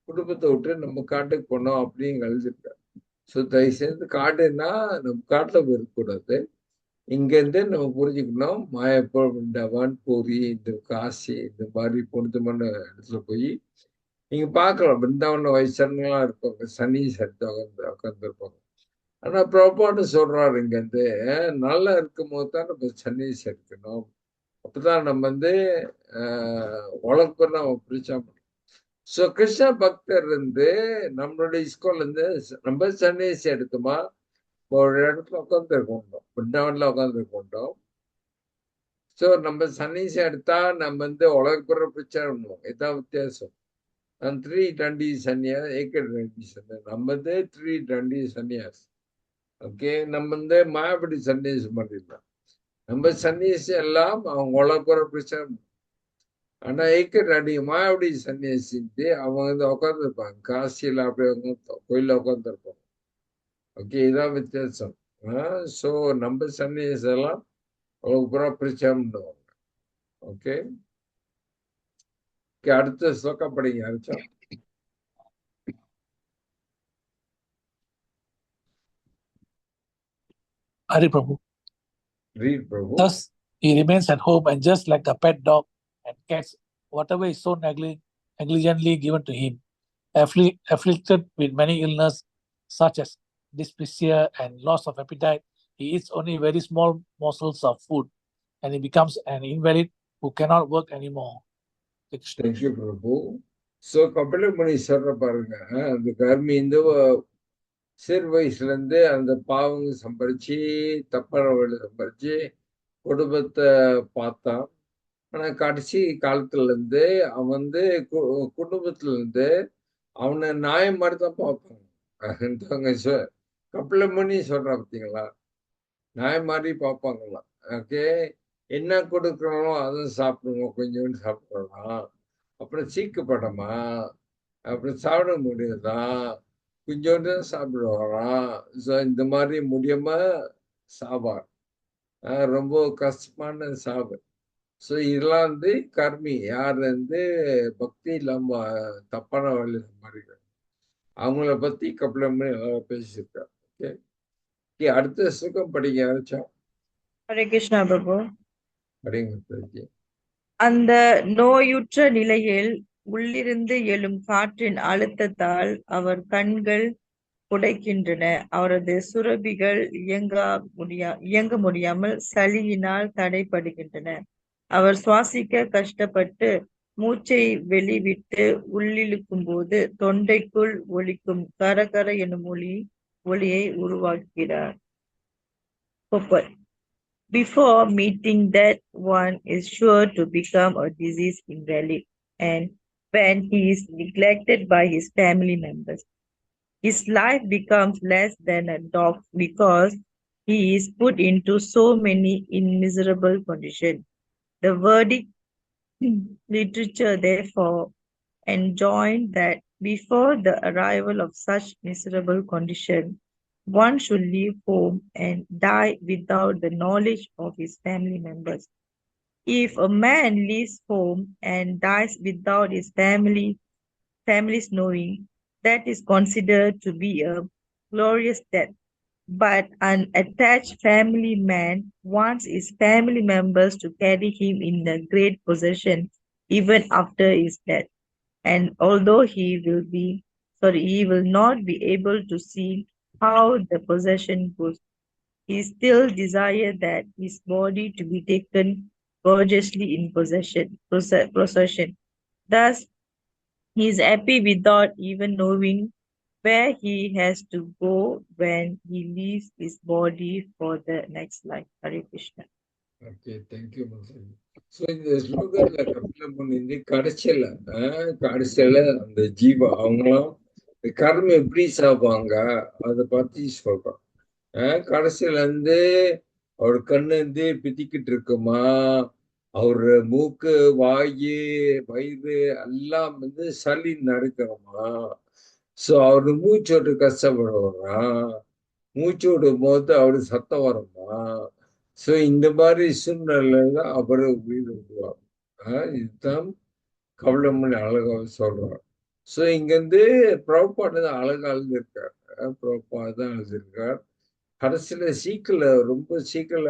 குடும்பத்தை விட்டு நம்ம காட்டுக்கு போனோம் அப்படின்னு எழுதியிருக்காரு. ஸோ தயவு செய்து காடுன்னா நம்ம காட்டுல போயிருக்கக்கூடாது. இங்கேருந்து நம்ம புரிஞ்சுக்கணும், மாயப்பூர், விருந்தாவன், பூரி, இந்த காசி, இந்த மாதிரி புனிதமான இடத்துல போய் நீங்க பார்க்கலாம். பிருந்தாவன வயசானவங்களாம் இருப்பாங்க, சனீஸ் எடுத்து உட்காந்துருப்பாங்க. ஆனா பிரபாட்டு சொல்றாரு இங்கேருந்து, நல்லா இருக்கும் போது தான் நம்ம சன்னீஸ் எடுக்கணும். அப்பதான் நம்ம உழைப்பு நம்ம பிடிச்சா முடியும். ஸோ கிருஷ்ண பக்தர் நம்மளுடைய இஸ்கோல நம்ம சன்னீஸ் எடுத்தோமா, ஒரு இடத்துல உட்காந்துருக்கோம், பிருந்தாவன்ல உட்காந்துருக்கோம். ஸோ நம்ம சன்னீஸ் எடுத்தா நம்ம உலகப்புற பிரச்சாரம் பண்ணுவோம். இதான் வித்தியாசம். நான் 3 ದಂಡಿ ಸನ್ಯಾಸ, ಏಕ ದಂಡಿ ಸನ್ಯಾಸ. ನಮ್ಮದೇ 3 ದಂಡಿ ಸನ್ಯಾಸ. ஓகே, நம்ம மாயாபடி சன்னியாசம் பண்ணிடலாம். நம்ம சன்னியாசி எல்லாம் அவங்க உலகப்புற பிரச்சனை. ஆனா ஏக்க டாடி மாயாபடி சன்னியாசிட்டு அவங்க உட்காந்துருப்பாங்க, காசியில அப்படியே கோயில உட்காந்துருப்பாங்க. ஓகே, இதான் வித்தியாசம். ஸோ நம்ம சன்னியாசி எல்லாம் உலகப்புற பிரச்சனை பண்ணுவாங்க. ஓகே, அடுத்த ஸ்லோகம் படிங்க. அரிச்சா Hari Prabhu. read, Prabhu. Thus, he remains at home and just like the pet dog and cats, whatever is so negligently given to him, afflicted with many illness such as dyspepsia and loss of appetite, he eats only very small morsels of food and he becomes an invalid who cannot work anymore. Thank you, Prabhu. So Kapilamuni சொல்ற பாருங்க, அந்த கர்மி சிறு வயசுல இருந்து அந்த பாவங்க சம்பாரிச்சு, தப்பான வழியில சம்பாரிச்சு குடும்பத்தை பார்த்தான். ஆனா கடைசி காலத்துல இருந்து அவன் குடும்பத்துல இருந்து அவனை நாய மாதிரி தான் பார்ப்பாங்க. கபிலமுனி சொல்றான் பார்த்தீங்களா, நாய மாதிரி பார்ப்பாங்களாம். ஓகே, என்ன கொடுக்குறோம் அதை சாப்பிடுவோம், கொஞ்சோண்டு சாப்பிடலாம், அப்புறம் சீக்கப்படமா, அப்புறம் சாப்பிட முடியாதா, கொஞ்சோண்டு தான் சாப்பிடுவாராம். ஸோ இந்த மாதிரி முடியாம சாவார், ரொம்ப கஷ்டமான சாவு. ஸோ இதெல்லாம் கர்மி யார் பக்தி இல்லாம தப்பான வழியில சம்பாதிக்கிறார், அவங்கள பத்தி கபிலமுனி பேசியிருக்கார். ஓகே, அடுத்த சுகம் படிங்க. அரைச்சா Hare Krishna, Prabhu. படிங்க. அந்த நோயுற்ற நிலையில் உள்ளிருந்து எழும் காற்றின் அழுத்தத்தால் அவர் கண்கள் புடைக்கின்றன. அவரது சுரபிகள் இயங்க முடியாமல் சளியினால் தடைப்படுகின்றன. அவர் சுவாசிக்க கஷ்டப்பட்டு மூச்சை வெளிவிட்டு உள்ளிழுக்கும் போது தொண்டைக்குள் ஒலிக்கும் கரகர எனும் ஒலியை உருவாக்குகிறார். Before meeting that, one is sure to become a disease invalid, and when he is neglected by his family members, his life becomes less than a dog because he is put into so many miserable conditions. The verdict literature therefore enjoined that before the arrival of such miserable condition, one should leave home and die without the knowledge of his family members. If a man leaves home and dies without his family's knowing, that is considered to be a glorious death. But an attached family man wants his family members to carry him in a great possession even after his death. And although he will not be able to see how the possession goes, he still desires that his body to be taken gorgeously in procession. Thus, he is happy without even knowing where he has to go when he leaves his body for the next life. Hare Krishna. Okay, thank you, Masaji. So இந்த ஸ்லோகத்துல கபிலமுனி கடைசியில அந்த ஜீவா அவங்களாம் கர்ம எப்படி சாப்பாங்க அதை பத்தி சொல்றோம். கடைசியில அவர் கண்ணு பிதிக்கிட்டு இருக்குமா, அவர் மூக்கு, வாயு, வயிறு எல்லாம் சளி நடக்கிறோமா. ஸோ அவரு மூச்சோட்டு கஷ்டப்படுவாராம், மூச்சு விடும் போது அவரு சத்தம் வருமா. ஸோ இந்த மாதிரி சூழ்நிலையில தான் அவரு உயிர் விடுவார். இதுதான் கபிலமுனி அழகா சொல்றார். ஸோ இங்கேருந்து பிரபுபாடு தான் அழகா எழுதியிருக்கார். பிரபுபாடு தான் எழுதியிருக்கார். கடைசியில சீக்கில் ரொம்ப சீக்கிர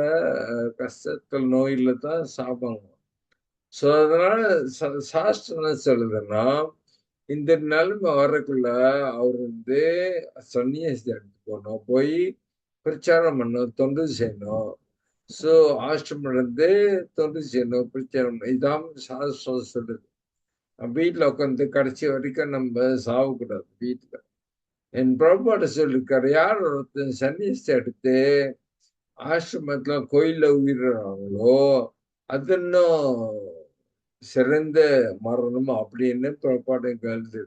கஷ்டத்தில் நோயில தான் சாப்பாங்க. ஸோ அதனால சாஸ்திரம் என்ன சொல்லுதுன்னா, இந்த நிலைமை வரக்குள்ள அவர் சன்னியாசி எடுத்து போகணும், போய் பிரச்சாரம் பண்ணணும், தொண்டு செய்யணும். ஸோ ஆசிரமம் தொண்டு செய்யணும், பிரச்சாரம். இதான் சாஸ்திரம் சொல்லுது. வீட்டில் உட்காந்து கடைசி வரைக்கும் நம்ம சாவக்கூடாது வீட்டில். என் பிரபாட சொல்லிருக்காரு, யார் ஒருத்தன் சன்னியாசி எடுத்து ஆசிரமத்துல கோயில்ல உயிரிழறாங்களோ அது இன்னும் சிறந்த மரணம் அப்படின்னு பிரபாட கருது.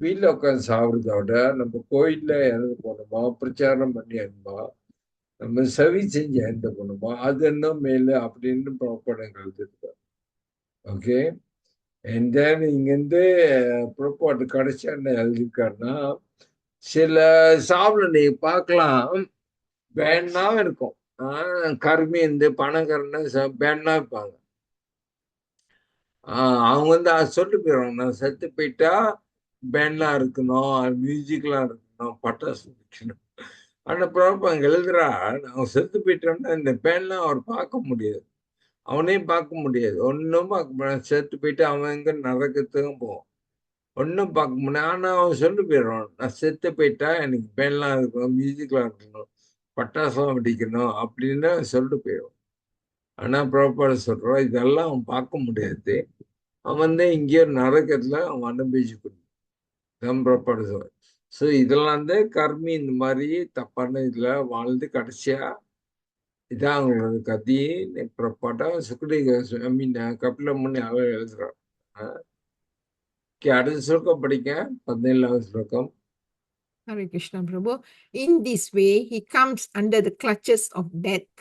வீட்டில் உட்காந்து சாப்பிடுறத விட நம்ம கோயில்ல இறந்து போனோமா, பிரச்சாரம் பண்ணி அனுப்பா, நம்ம செவி செஞ்சு இறந்து போனோமா, அது இன்னும் மேல அப்படின்னு பிரபாட கருது. ஓகே. அண்ட் தென் இங்கேருந்து புறப்பாட்டு கடைசியா என்ன எழுதியிருக்காருன்னா, சில சாப்பிட நீ பார்க்கலாம் பேன்னா இருக்கும். கருமி பணக்காரன்னு பேன்னா இருப்பாங்க. அவங்க அதை சொல்லிட்டு போயிடுவாங்க, நான் செத்து போயிட்டா பேன்லாம் இருக்கணும், மியூசிக்லாம் இருக்கணும், பட்டாசு வைக்கணும். ஆனால் ப்ராப்பர் அங்கே எழுதுறா, அவங்க செத்து போயிட்டோம்னா இந்த பேன்லாம் அவர் பார்க்க முடியாது, அவனையும் பார்க்க முடியாது, ஒன்றும் பார்க்க முடியாது. செத்து போயிட்டு அவன் எங்க நரகத்துக்கும் போவான், ஒன்றும் பார்க்க முடியாது. ஆனால் அவன் சொல்லி போயிடுவான், நான் செத்து போயிட்டா எனக்கு பேன்லாம் இருக்கணும், மியூசிக்லாம் இருக்கணும், பட்டாசுலாம் வெடிக்கணும் அப்படின்னு சொல்லிட்டு போயிடுவான். ஆனால் ப்ராப்பர் சொல்கிறான், இதெல்லாம் அவன் பார்க்க முடியாது, அவன் இங்கேயோ நரகத்தில் அவன் அனுபவிச்சுக்கணும் ப்ராப்பர் சொல்ற. ஸோ இதெல்லாம் கர்மி இந்த மாதிரி தப்பான இதில் வாழ்ந்து கடைசியா இதான் அவங்களோட கதையை ப்ராப்பர்ட்டா சுக்குடி ஐ மீன் கபிலமுனி அவர் எழுதுறான். அடுத்த ஸ்லோகம் படிக்க, 17வது ஸ்லோகம். Hare Krishna Prabhu. In this way, he comes under the clutches of death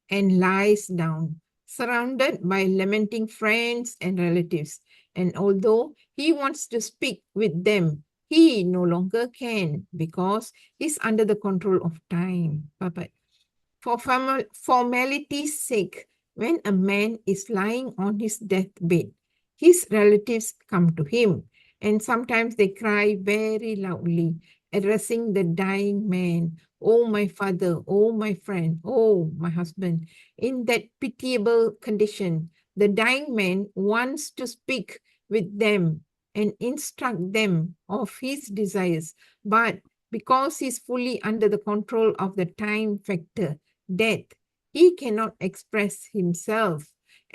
and lies down, surrounded by lamenting friends and relatives. And although he wants to speak with them, he no longer can because he's under the control of time. Papa. For formality's sake, when a man is lying on his deathbed, his relatives come to him, and sometimes they cry very loudly, addressing the dying man, "Oh, my father, oh, my friend, oh, my husband." In that pitiable condition, the dying man wants to speak with them and instruct them of his desires, but because he's fully under the control of the time factor, death, he cannot express himself,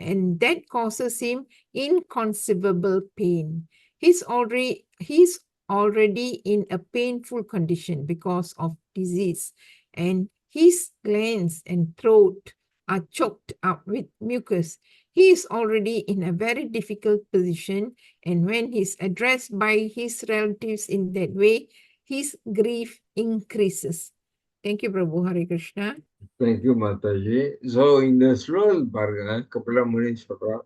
and that causes him inconceivable pain. He's already in a painful condition because of disease, and his glands and throat are choked up with mucus. He is already in a very difficult position, and when he's addressed by his relatives in that way, his grief increases. Thank you, Prabhu. Hare Krishna. Thank you Mataji. So இந்த ஸ்லோகல் பாருங்க, கபிலமுனி சொல்றான்,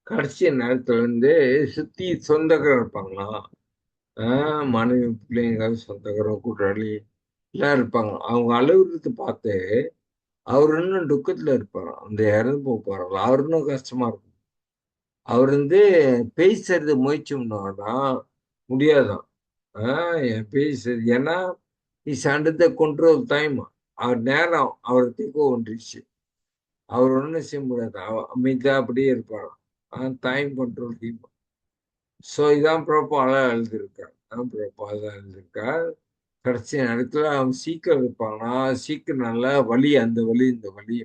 கடைசி நேரத்துல சுத்தி சொந்தக்காரர் இருப்பாங்களா, மனைவி பிள்ளைங்க சொந்தக்காரர் கூட்டாளி எல்லாம் இருப்பாங்க. அவங்க அலுவலகத்தை பார்த்து அவர் இன்னும் துக்கத்துல இருப்பார், அந்த இறந்து போறாங்க, அவர் இன்னும் கஷ்டமா இருக்கும். அவர் பேசுறது முயற்சி பண்ணா முடியாதான் பேசுறது, ஏன்னா is under the control time. அவர் நேரம் அவர் தூக்க ஒன்றிச்சு, அவர் ஒன்றும் செய்ய முடியாது, அமைதியா அப்படியே இருப்பாராம், டைம் கண்ட்ரோல் டீம். ஸோ இதான் ப்ரோப்பாலா எழுதியிருக்கார், ப்ரோப்பாலா எழுதியிருக்கார். கடைசி நேரத்துல அவன் சீக்கிரம் இருப்பாங்கன்னா சீக்கிரம் நல்லா வலி, அந்த வலி இந்த வலி.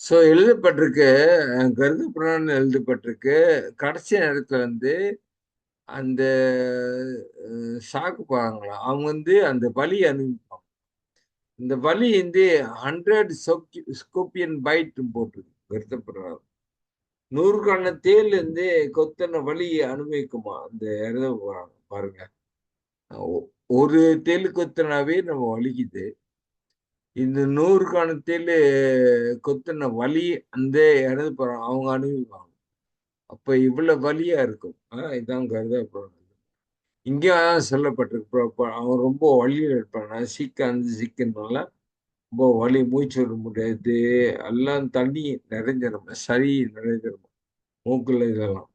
ஸோ எழுதப்பட்டிருக்கு, கருதப்படான்னு எழுதப்பட்டிருக்கு, கடைசி நேரத்துல அந்த சாக்கு பாருங்களா, அவங்க அந்த வலி அனுபவிப்பாங்க. இந்த வலி 100 ஸ்கோப்பியன் பைட் போட்டிருக்கு, வருத்தப்படுறாரு. 100 தேல் கொத்தன வலி அனுபவிக்குமா அந்த எழுத போறாங்க பாருங்க. ஒரு தேல் கொத்தனாவே நம்ம வலிக்குது, இந்த 100 தேல் கொத்தன வலி அந்த எழுத போறாங்க, அவங்க அனுபவிப்பாங்க. அப்ப இவ்வளவு வலியா இருக்கும். இதான் கருதப்படுறது. இங்கே சொல்லப்பட்டிருக்கு, அவன் ரொம்ப வலியில் இருப்பான், சிக்கனால ரொம்ப வலி, மூச்சு விட முடியாது, எல்லாம் தண்ணி நிறைஞ்சிடும், சரி நிறைஞ்சிடும். மூக்குல இதெல்லாம்.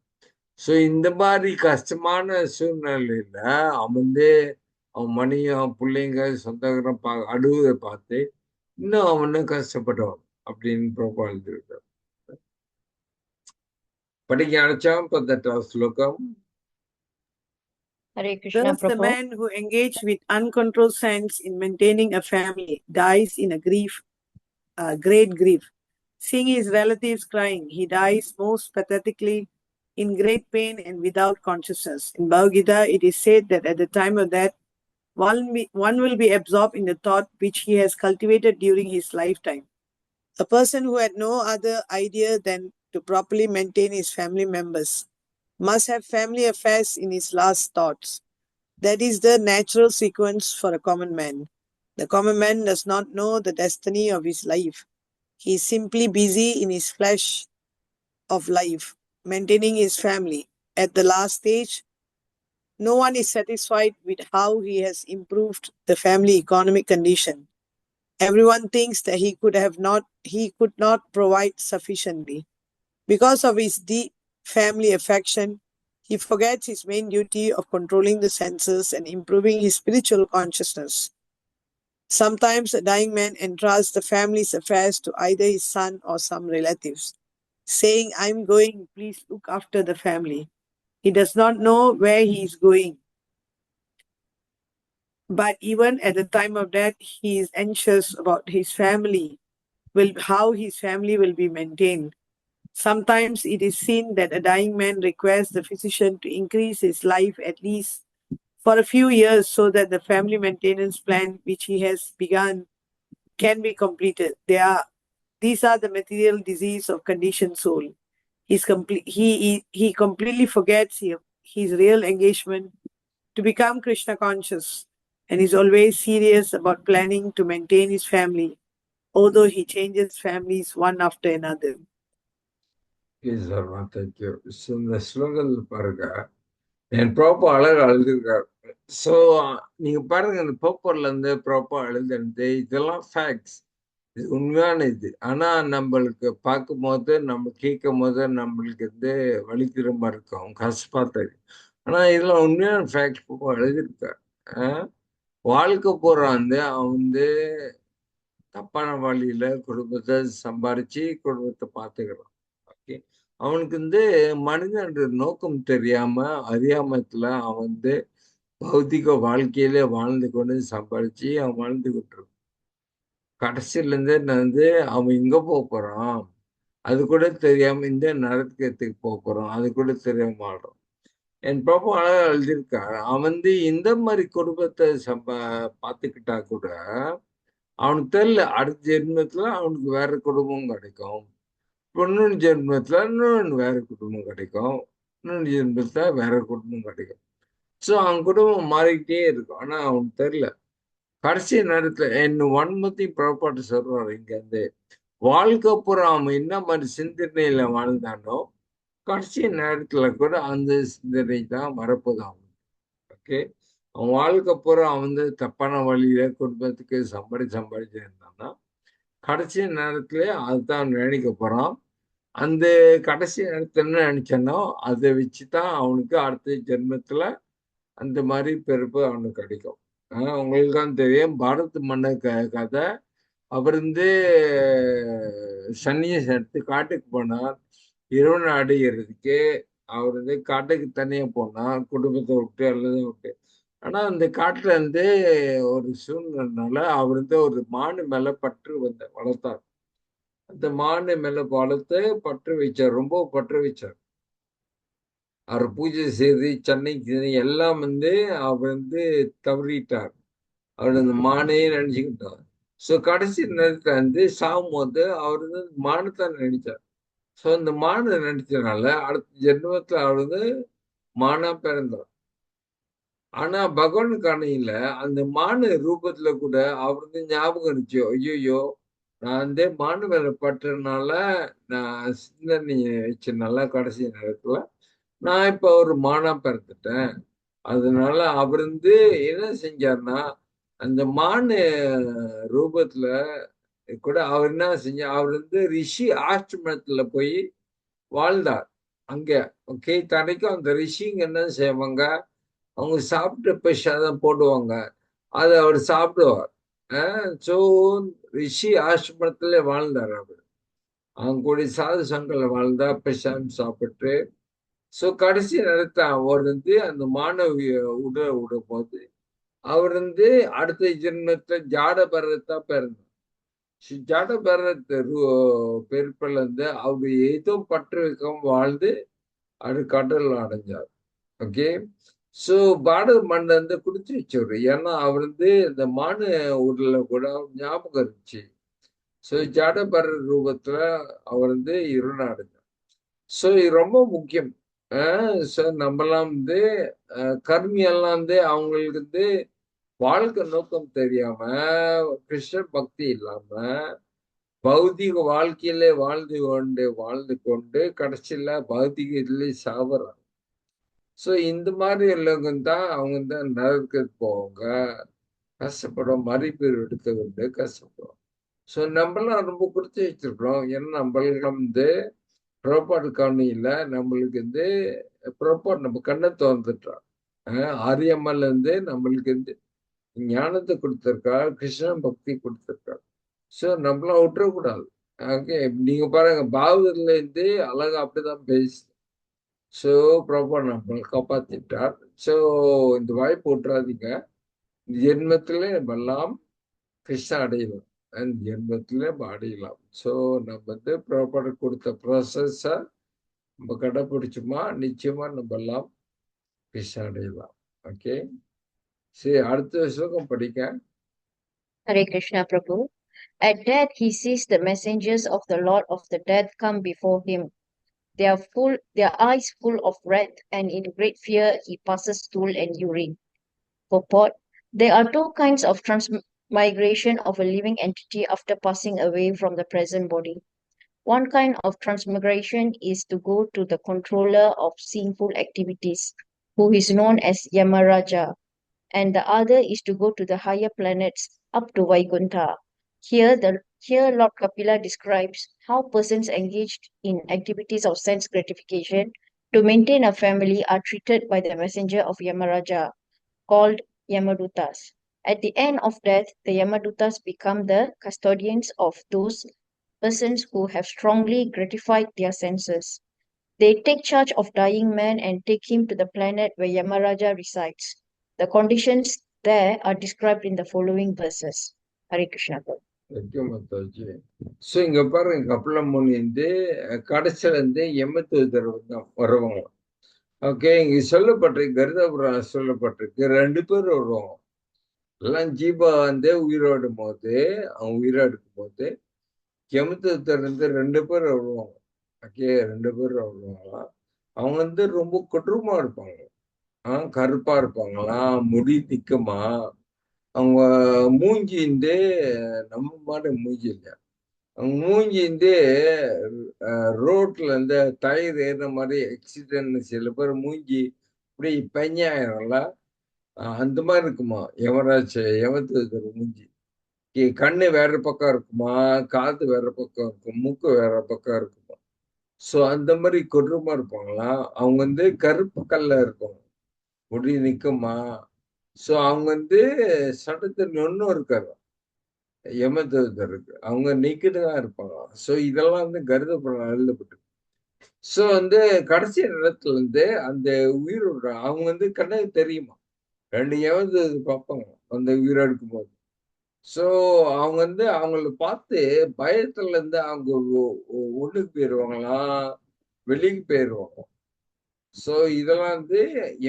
ஸோ இந்த மாதிரி கஷ்டமான சூழ்நிலையில அவன் அவன் மணியும் பிள்ளைங்க சொந்தக்காரன் அழுவதை பார்த்து இன்னும் அவனு கஷ்டப்பட்டவன் அப்படின்னு பிரபா எழுதியிருக்கார். படிக்க அழைச்சாம் 18வது ஸ்லோகம். Hare Krishna, Thus, the Prabhu. man who engaged with uncontrolled sense in maintaining a family dies in a great grief. Seeing his relatives crying, he dies most pathetically in great pain and without consciousness. In Bhagavad Gita, it is said that at the time of death, one will be absorbed in the thought which he has cultivated during his lifetime. A person who had no other idea than to properly maintain his family members must have family affairs in his last thoughts. That is the natural sequence for a common man. The common man does not know the destiny of his life. He is simply busy in his flesh of life, maintaining his family. At the last stage, no one is satisfied with how he has improved the family economic condition. Everyone thinks that he could not provide sufficiently. Because of his deep family affection, he forgets his main duty of controlling the senses and improving his spiritual consciousness. Sometimes a dying man entrusts the family's affairs to either his son or some relatives, saying, "I'm going, please look after the family." He does not know where he is going. But even at the time of death, he is anxious about his family, how his family will be maintained. Sometimes it is seen that a dying man requests the physician to increase his life at least for a few years so that the family maintenance plan which he has begun can be completed. These are the material disease of conditioned soul. He completely forgets his real engagement to become Krishna conscious and is always serious about planning to maintain his family, although he changes families one after another. Thank you. இந்த ஸ்லோகத்தில் பாருங்க, என் proper அழகு எழுதியிருக்காரு. So நீங்க பாருங்க, இந்த பேப்பர்ல இருந்து ப்ராப்பர் எழுதுனது இதெல்லாம் ஃபேக்ட்ஸ், இது உண்மையான இது. ஆனா நம்மளுக்கு பார்க்கும் போது, நம்ம கேட்கும் போது நம்மளுக்கு வலிக்கிற மாதிரி இருக்கும், கஷ்டமா தெரியும். ஆனா இதெல்லாம் உண்மையான ஃபேக்ட் எழுதியிருக்காரு. வாழ்க்கை பூரா அவன் தப்பான வழியில குடும்பத்தை சம்பாரிச்சு குடும்பத்தை பார்த்துக்கிறான். ஓகே, அவனுக்கு மனிதன் நோக்கம் தெரியாம அறியாமத்துல அவன் பௌதிக வாழ்க்கையில வாழ்ந்து கொண்டு சம்பாரிச்சு அவன் வாழ்ந்து கொண்டிருக்கான். கடைசியில இருந்து அவன் எங்க போறான் அது கூட தெரியாம இந்த நரகத்துக்கு போறோம் அது கூட தெரியாம வாழ்றான். என் பாப்பா அழகா எழுதியிருக்காரு. அவன் இந்த மாதிரி குடும்பத்தை பார்த்துக்கிட்டா கூட அவனுக்கு தெரியல அடுத்த ஜென்மத்துல அவனுக்கு வேற குடும்பம் கிடைக்கும், இன்னொன்று ஜென்மத்துல இன்னொன்று வேற குடும்பம் கிடைக்கும், இன்னொன்று ஜென்மத்துல வேற குடும்பம் கிடைக்கும். ஸோ அவன் குடும்பம் மாறிக்கிட்டே இருக்கும். ஆனா அவனுக்கு தெரியல. கடைசி நேரத்துல என்ன வன்மத்தையும் புறப்பாட்டு சொல்றாரு. இங்க வாழ்க்கை பூரா அவன் என்ன மாதிரி சிந்தனையில வாழ்ந்தானோ கடைசி நேரத்துல கூட அந்த சிந்தனை தான் வரப்போகுது அவனுக்கு. ஓகே, அவன் வாழ்க்கை பூரா அவன் தப்பான வழியில குடும்பத்துக்கு சம்பாதிச்சு இருந்தான்னா கடைசி நேரத்துல அதுதான் நினைக்க போறான். அந்த கடைசி நேரத்துல என்ன நினைச்சானோ அதை வச்சுதான் அவனுக்கு அடுத்த ஜென்மத்துல அந்த மாதிரி பிறப்பு அவனுக்கு கிடைக்கும். உங்களுக்கு தான் தெரியும், பாரத் மன்னர் கதை. அவர் சன்னியாசி எடுத்து காட்டுக்கு போனார் இறைவனை அடைகிறதுக்கு. அவர் காட்டுக்கு தனியா போனார், குடும்பத்தை விட்டு அல்லது விட்டு. ஆனா அந்த காட்டுல ஒரு சூழ்நிலைனால அவர் ஒரு மானு மேல பற்று வளர்த்தார். அந்த மானு மேல வளர்த்து பற்று வச்சார், ரொம்ப பற்று வச்சார். அவர் பூஜை செய்து சென்னைக்கு எல்லாம் அவர் தவறிட்டார். அவர் அந்த மானையே நினைச்சுக்கிட்டார். ஸோ கடைசி நேரத்துல சாகும் போது அவர் மானத்தான் நினைச்சார். ஸோ அந்த மானை நினைச்சதுனால அடுத்த ஜென்மத்துல அவர் மானா பிறந்தார். ஆனா பகவான் கணையில அந்த மானு ரூபத்துல கூட அவர் ஞாபகம் இருந்துச்சு, ஐயோ நான் மானு மேல பட்டதுனால நான் சிந்தனை வச்சதுனால கடைசி நேரத்துல நான் இப்ப ஒரு மானா பிறந்துட்டேன். அதனால அவர் என்ன செஞ்சார்னா அந்த மானு ரூபத்துல கூட அவர் என்ன செஞ்சார், அவர் ரிஷி ஆசிரமத்துல போய் வாழ்ந்தார். அங்க. ஓகே, தனிக்கும் அந்த ரிஷிங்க என்ன செய்வாங்க, அவங்க சாப்பிட்ட பிரசாதம் போடுவாங்க, அதை அவர் சாப்பிடுவார். ஸோ ரிஷி ஆசிரமத்துல வாழ்ந்தார் அவர். அவங்க கூட சாது சங்கல்ல வாழ்ந்தா பிரசாதம் சாப்பிட்டு. ஸோ கடைசி நேரத்தை அவர் அந்த மாணவிய விடும் போது அவர் அடுத்த ஜென்மத்துல ஜாட பரதத்தா பிறந்தார். ஜாட பரத பெருப்பில் அவர் ஏதோ பற்று வைக்காம வாழ்ந்து அது கடல் அடைஞ்சார். ஓகே, ஸோ பாரத மண் குடிச்சு வச்சவர். ஏன்னா அவர் இந்த மானு உடல கூட ஞாபகம் இருந்துச்சு. ஸோ ஜாட பரத ரூபத்துல அவர் இருள் அடைஞ்சார். ஸோ இது ரொம்ப முக்கியம். ஸோ நம்மலாம் கர்மியெல்லாம் அவங்களுக்கு வாழ்க்கை நோக்கம் தெரியாம, கிருஷ்ண பக்தி இல்லாம, பௌதிக வாழ்க்கையிலே வாழ்ந்து கொண்டு கடைசியில பௌதிகத்திலே சாவறாங்க. ஸோ இந்த மாதிரி உள்ளவங்க தான் அவங்க நரகத்துக்கு போவாங்க, கஷ்டப்படுவோம், மறுபேர் எடுக்க வந்து கஷ்டப்படுவோம். ஸோ நம்மளாம் ரொம்ப குறித்து வச்சிருக்கிறோம். ஏன்னா நம்மளும் புறப்பாடு கவனியில் நம்மளுக்கு புறப்பாடு நம்ம கண்ணை திறந்துட்டோம். ஆரியம்மல் நம்மளுக்கு ஞானத்தை கொடுத்திருக்காரு, கிருஷ்ண பக்தி கொடுத்திருக்காரு. ஸோ நம்மளாம் விட்டுறக்கூடாது. ஓகே, நீங்க பாருங்க, பாவத்துல அழகா அப்படிதான் பேசு. ஸோ ப்ராப்பர் நம்மளை காப்பாத்திட்டார். ஸோ இந்த வாய்ப்பு விட்டுறாதீங்க. இந்த ஜென்மத்திலே நம்ம எல்லாம் கிருஷ்ண அடையலாம், அந்த ஜென்மத்திலே நம்ம அடையலாம். ஸோ நம்ம ப்ராப்பர் கொடுத்த ப்ராசஸ நம்ம கடைப்பிடிச்சோமா நிச்சயமா நம்ம எல்லாம் கிருஷ்ண அடையலாம். ஓகே, சரி, அடுத்த ஸ்லோகம் படிக்க. Hare Krishna Prabhu. At death, he sees the messengers of the Lord of the Death come before him. Their eyes full of wrath, and in great fear he passes stool and urine. Purport: there are two kinds of transmigration of a living entity after passing away from the present body. One kind of transmigration is to go to the controller of sinful activities, who is known as Yamaraja, and the other is to go to the higher planets up to Vaikuntha. Here Lord Kapila describes how persons engaged in activities of sense gratification to maintain a family are treated by the messenger of Yamaraja, called Yamadutas. At the end of death, the Yamadutas become the custodians of those persons who have strongly gratified their senses. They take charge of dying man and take him to the planet where Yamaraja resides. The conditions there are described in the following verses. Hare Krishna. So இங்க பாருங்க, கபில முனி கடைசியில எமத்தூதர் வருவாங்க. Okay, இங்க சொல்லப்பட்டிருக்கு, கருதபுரம் சொல்லப்பட்டிருக்கு, 2 பேர் வருவாங்க. எல்லாம் ஜீபா உயிரோடும் போது, அவங்க உயிரோடுக்கும் போது எமத்தூதர் 2 பேர் வருவாங்க. ஓகே, 2 பேர் வருவாங்களாம். அவங்க ரொம்ப கொடூரமா இருப்பாங்க. கருப்பா இருப்பாங்களா, முடி நிக்குமா, அவங்க மூஞ்சி நம்ம மாதிரி மூஞ்சி இல்லை. அவங்க மூஞ்சி ரோட்ல தயிர் ஏறின மாதிரி ஆக்சிடென்ட், சில பேர் மூஞ்சி இப்படி பையனாயிரம்ல, அந்த மாதிரி இருக்குமா எமத்தூதர் மூஞ்சி. கண்ணு வேற பக்கம் இருக்குமா, காது வேற பக்கம் இருக்கும், மூக்கு வேற பக்கம் இருக்குமா. ஸோ அந்த மாதிரி கொடூரமா இருப்பாங்களா. அவங்க கருப்பு கல்ல இருப்பாங்க, முடி நிக்குமா. ஸோ அவங்க சட்டத்தில் ஒன்றும் இருக்காரு, யமதூதருக்கு அவங்க நீக்கிட்டு தான் இருப்பாங்க. ஸோ இதெல்லாம் கருதப்பட எழுதப்பட்டு. ஸோ கடைசி நேரத்துல அந்த உயிரோட அவங்க கண்ணாடி தெரியுமா, 2 யமதூதர் பார்ப்பாங்க அந்த உயிரோடு இருக்கும் போது. ஸோ அவங்க அவங்கள பார்த்து பயத்துல அவங்க ஒண்ணுக்கு போயிடுவாங்களாம், வெளிக்கு போயிடுவாங்க. ஸோ இதெல்லாம்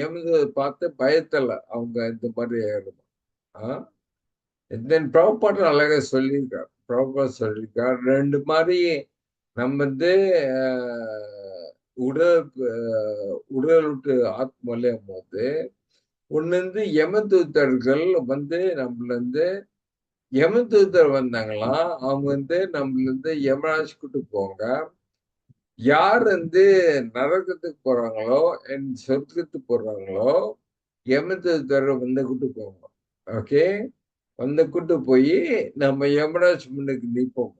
எமதூதர் பார்த்து பயத்துல அவங்க இந்த மாதிரி ஆயிடும். தென் ப்ராப்பர்ட்டி அழகா சொல்லியிருக்கார், ப்ராப்பர் சொல்லியிருக்கார். 2 மாதிரி நம்ம உடல் விட்டு ஆத்மலையும் போது, ஒண்ணு யமதூதர்கள் நம்மள யமதூதர் வந்தாங்களாம். அவங்க நம்மள யமராஜ் கூட்டு போவாங்க. யார் நரகத்துக்கு போறாங்களோ, சொர்க்கத்துக்கு போறாங்களோ, யமதூதர் கூட்டு போவாங்க. ஓகே, கூட்டு போய் நம்ம யமராஜ் முன்னுக்கு நிற்போம்.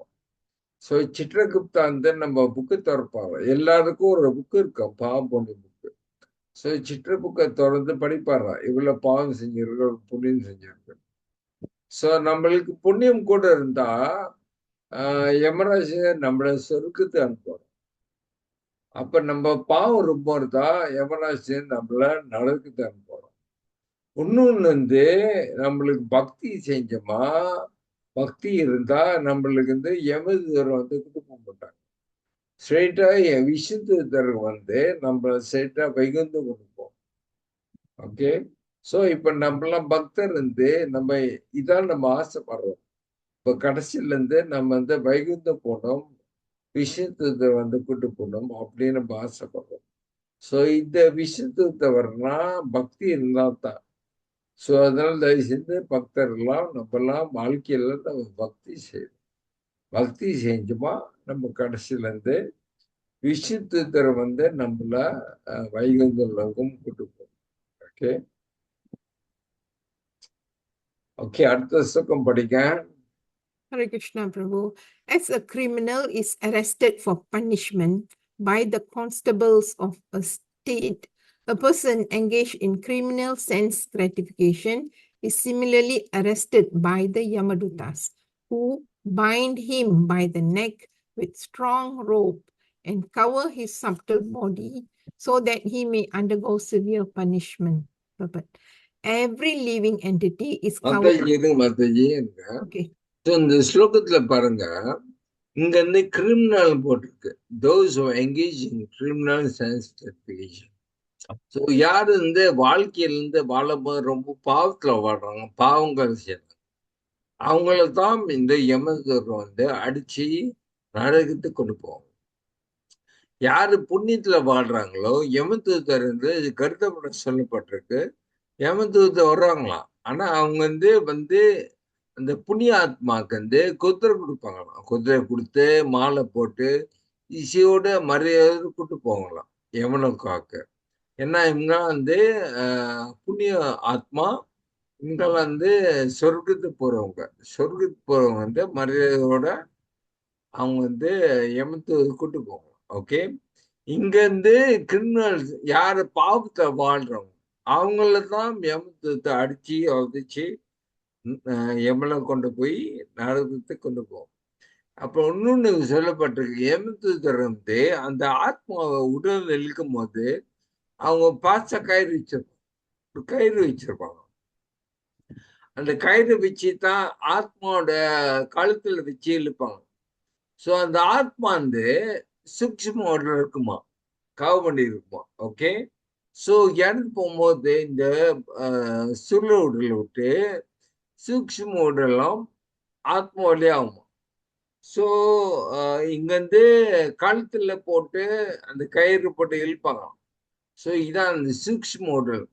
ஸோ சித்திரகுப்தா வந்து நம்ம புக்கு திறப்பாங்க. எல்லாருக்கும் ஒரு புக்கு இருக்கும், பாவம் புண்ணியம் புக்கு. ஸோ சித்திரபுக்கை திறந்து படிப்பாரா, இவ்வளவு பாவம் செஞ்சிருக்க, புண்ணியம் செஞ்சிருக்கு. ஸோ நம்மளுக்கு புண்ணியம் கூட இருந்தா யமராஜ் நம்மள சொர்க்கத்துக்கு அனுப்புவார். அப்ப நம்ம பாவம் ரொம்ப இருந்தா யமராஜ் நம்மள நரகத்துக்கு அனுப்புவார். இன்னொன்னு வந்து நம்மளுக்கு பக்தி செஞ்சோமா, பக்தி இருந்தா நம்மளுக்கு வந்து யமதூதர் வந்து கூட்டு மாட்டாங்க. ஸ்ட்ரெயிட்டா விஷ்ணுதூதர் வந்து நம்ம ஸ்ட்ரெயிட்டா வைகுந்தம் கொடுப்போம். ஓகே. ஸோ இப்ப நம்மளாம் பக்தர் வந்து நம்ம இதான் நம்ம ஆசைப்படுறோம். இப்ப கடைசியில இருந்து நம்ம வந்து வைகுந்தம் போனோம், விஷ்ணுதூதர் வந்து கூட்டு போனோம் அப்படின்னு நம்ம ஆசைப்படுறோம். ஸோ இந்த விஷ்ணுதூதர் வரனா பக்தி இருந்தா தான். ஸோ அதனால தயவு செஞ்சு பக்தர்கள்லாம் நம்மலாம் வாழ்க்கையில நம்ம பக்தி செய்யணும். பக்தி செஞ்சோமா நம்ம கடைசியில இருந்து விஷ்ணுதூதர் வந்து நம்மள வைகுந்த உலகம் கூட்டு போகும். ஓகே ஓகே, அடுத்த சுகம் படிக்க. Hare Krishna Prabhu. As a criminal is arrested for punishment by the constables of a state, a person engaged in criminal sense gratification is similarly arrested by the Yamadutas, who bind him by the neck with strong rope and cover his subtle body so that he may undergo severe punishment. But every living entity is covered. மத்தஜி Okay. இந்த ஸ்லோகத்துல பாருங்க, இங்க வந்து criminal போட்டிருக்கு. those who engage in criminal sense gratification. So யாரு வந்து வாழ்க்கையில இருந்து வாழும்போது ரொம்ப பாவத்துல வாழ்றாங்க, பாவங்கள் செய்யறாங்க, அவங்கள தான் இந்த யமதூதர் வந்து அடிச்சு நரகத்துக்கு கொண்டு போவாங்க. யாரு புண்ணியத்துல வாழ்றாங்களோ யமதூதர் வந்து கருதப்பட சொல்லப்பட்டிருக்கு, யமதூதர் வர்றாங்களாம். ஆனா அவங்க வந்து அந்த புண்ணிய ஆத்மாக்கு வந்து குதிரை கொடுப்பாங்களாம். குதிரை கொடுத்து மாலை போட்டு இசையோட மரியாதை கூட்டு போவாங்களாம் யமனுக்காக்க. ஏன்னா இவங்க வந்து புண்ணிய ஆத்மா, இவங்க வந்து சொர்க்கத்துக்கு போறவங்க. சொர்க்கத்துக்கு போறவங்க வந்து மரியாதையோட அவங்க வந்து யமத்து கூட்டு போவாங்க. ஓகே. இங்க இருந்து கிரிமினல்ஸ் யாரு பாவத்தை வாழ்றவங்க அவங்கள தான் யமத்தை அடிச்சு உதச்சு யமனை கொண்டு போய் நரகத்துக்கு கொண்டு போவோம். அப்ப இன்னொன்னு சொல்லப்பட்டிருக்கு, யமதூதர் வந்து அந்த ஆத்மாவை உடல் இழுக்கும் போது அவங்க பாச கயிறு வச்சிருப்பாங்க, கயிறு வச்சிருப்பாங்க. அந்த கயிறு வச்சு தான் ஆத்மாவோட கழுத்துல வச்சு இழுப்பாங்க. ஸோ அந்த ஆத்மா வந்து சூக்ஷ்ம உடல் இருக்குமா, கவ் பண்ணி இருக்குமா. ஓகே. ஸோ இறந்து போகும்போது இந்த சுருள உடலை விட்டு சூக்ஷ்ம உடலும் ஆத்மா வழியே ஆகுமா. ஸோ இங்க வந்து கழுத்துல போட்டு அந்த கயிறு போட்டு இழுப்பாங்க. ஸோ இதான் அந்த சூக்ஷ்ம உடல்.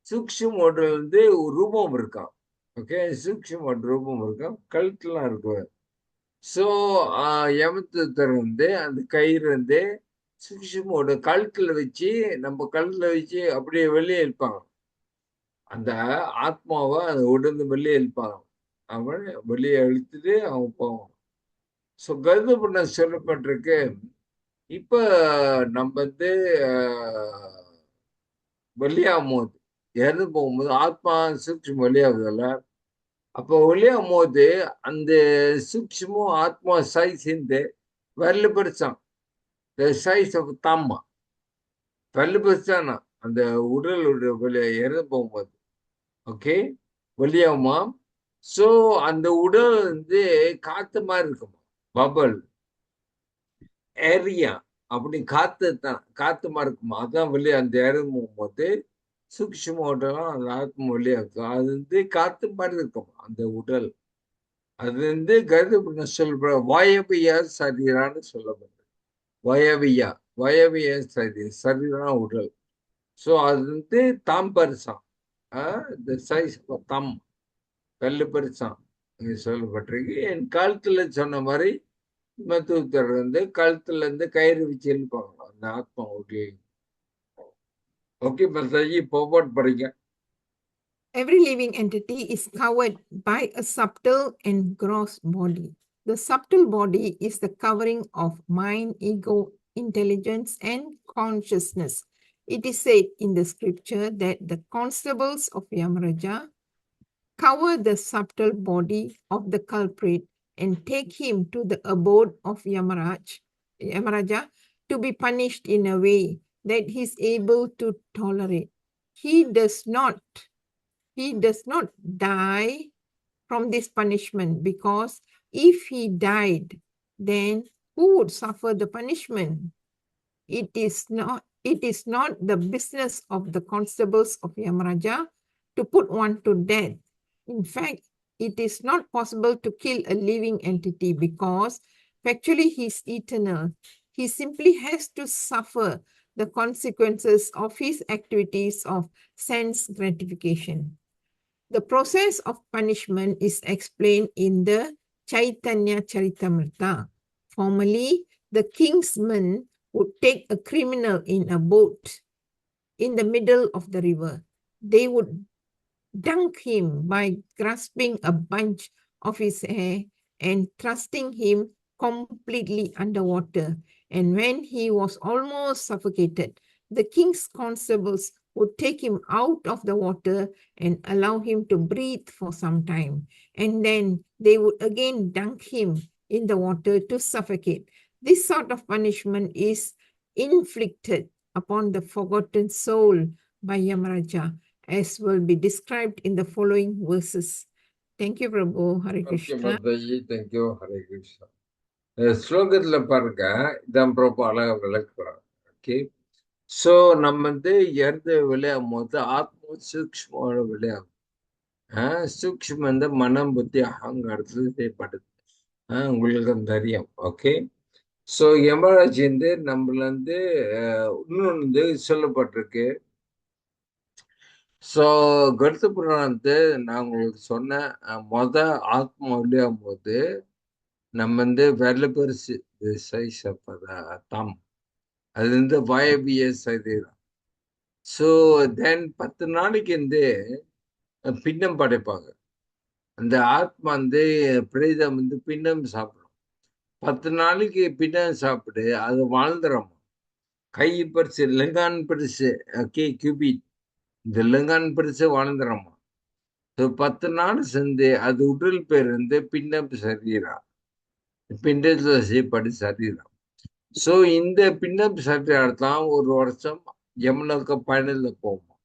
சூக்ஷ்ம உடல் வந்து ஒரு ரூபம் இருக்கான். ஓகே. சூக்ஷ்ம ரூபம் இருக்கான், கழுத்துலாம் இருக்கு. ஸோ யமதூதர் வந்து அந்த கயிறு வந்து சூக்ஷ்ம உடல் கழுத்துல வச்சு, நம்ம கழுத்துல வச்சு அப்படியே வெளியே இழுப்பாங்க. அந்த ஆத்மாவை அந்த உடந்து வெளியே இழுப்பாங்க. அவன் வெளியே இழுத்துட்டு அவன் போவான். ஸோ கருதப்பட்ட சொல்லப்பட்டிருக்கு. இப்ப நம்ம வந்து வெளியாகும் போது, இறந்து போகும்போது ஆத்மா சூக்ஷ்மம் வெளியாகுதுல்ல, அப்போ வெளியாகும் போது அந்த சூக்ஷ்மம் ஆத்மா சைஸ் சேர்ந்து வரல பெருசான், சைஸ் ஆஃப் தாம்மா வரல பெருசானா அந்த உடலுடைய வெளியே இறந்து போகும்போது. ஓகே. வெளியாகுமா. ஸோ அந்த உடல் வந்து காத்து மாதிரி இருக்குமா, பபல் ஏரியா அப்படி காத்து தான், காத்து மாதிரி இருக்குமா. அதான் வெளியே அந்த இறந்து போகும்போது சூக்ஷ்ம உடலும் அந்த ஆத்மா வெளியே இருக்கும். அது வந்து காத்து மாதிரி இருக்குமா அந்த உடல். அது வந்து கருதப்பட்ட சொல்ற வாயவியா சரீரான்னு சொல்லப்படுது. வயவியா வயவிய சரீரா உடல். ஸோ அது வந்து தாம் பரிசான், இந்த சைஸ் தம் கல்லு பரிசான் சொல்லப்பட்டிருக்கு. என் காலத்துல சொன்ன மாதிரி மருத்துவத்தர் வந்து கழுத்துல இருந்து கயிறு வச்சு எழுப்பாங்க அந்த ஆத்மா. ஓகே ஓகே பத்தாஜி, போபாட் படிங்க. Every living entity is covered by a subtle and gross body. The subtle body is the covering of mind, ego, intelligence, and consciousness. It is said in the scripture that the constables of Yamaraja cover the subtle body of the culprit and take him to the abode of Yamaraja to be punished in a way that he is able to tolerate. He does not die from this punishment, because if he died, then who would suffer the punishment? It is not the business of the constables of Yamaraja to put one to death. In fact, it is not possible to kill a living entity because factually he is eternal. He simply has to suffer the consequences of his activities of sense gratification. The process of punishment is explained in the Chaitanya Charitamrita. Formerly, the king's men would take a criminal in a boat in the middle of the river. They would dunk him by grasping a bunch of his hair and thrusting him completely underwater. And when he was almost suffocated, the king's constables would take him out of the water and allow him to breathe for some time. And then they would again dunk him in the water to suffocate. This sort of punishment is inflicted upon the forgotten soul by Yamaraja, as will be described in the following verses. Thank you, Prabhu. Hare Okay, Krishna. Mataji, thank you, Hare Krishna. ஸ்லோகத்துல பாருங்க, இதான் ரொம்ப அழகா விளக்குறாங்க. Okay, so நம்ம வந்து இறந்து விளையாடும் போது ஆத்ம சூக்ஷ்மோட விளையாடும். சூக்ஷ்மம் வந்து மனம், புத்தி, அகங்காரத்துல செய்யப்படுது. உங்களுக்கு தெரியும். ஓகே, ஸோ யமராஜ் வந்து நம்மள வந்து இன்னொன்று வந்து சொல்லப்பட்டிருக்கு. ஸோ கருத்து புராணத்தை நான் உங்களுக்கு சொன்ன ஆத்மா விளையாடும் போது நம்ம வந்து வெள்ள பெருசு சைஸ் தம், அது வந்து வாயபிய சரீரம். ஸோ தென் 10 நாளைக்கு வந்து பின்னம் படைப்பாங்க. அந்த ஆத்மா வந்து பிரேதம் வந்து பின்னம் சாப்பிடும். 10 நாளைக்கு பின்னம் சாப்பிடு, அது வாழ்ந்துடும். கை பெருசு, லிங்கான் பெருசு, ஓகே, கியூபிட், இந்த லிங்கான் பெருசு வாழ்ந்துடுமா. ஸோ 10 நாள் சேர்ந்து அது உடல் பேர் வந்து பின்னம் சரீரம், பிண்டத்தில் செய்யப்படு சரீரம். ஸோ இந்த பின்னம் சரீரம் தான் ஒரு வருஷம் யமுனோக்க பயணத்தில் போகும்.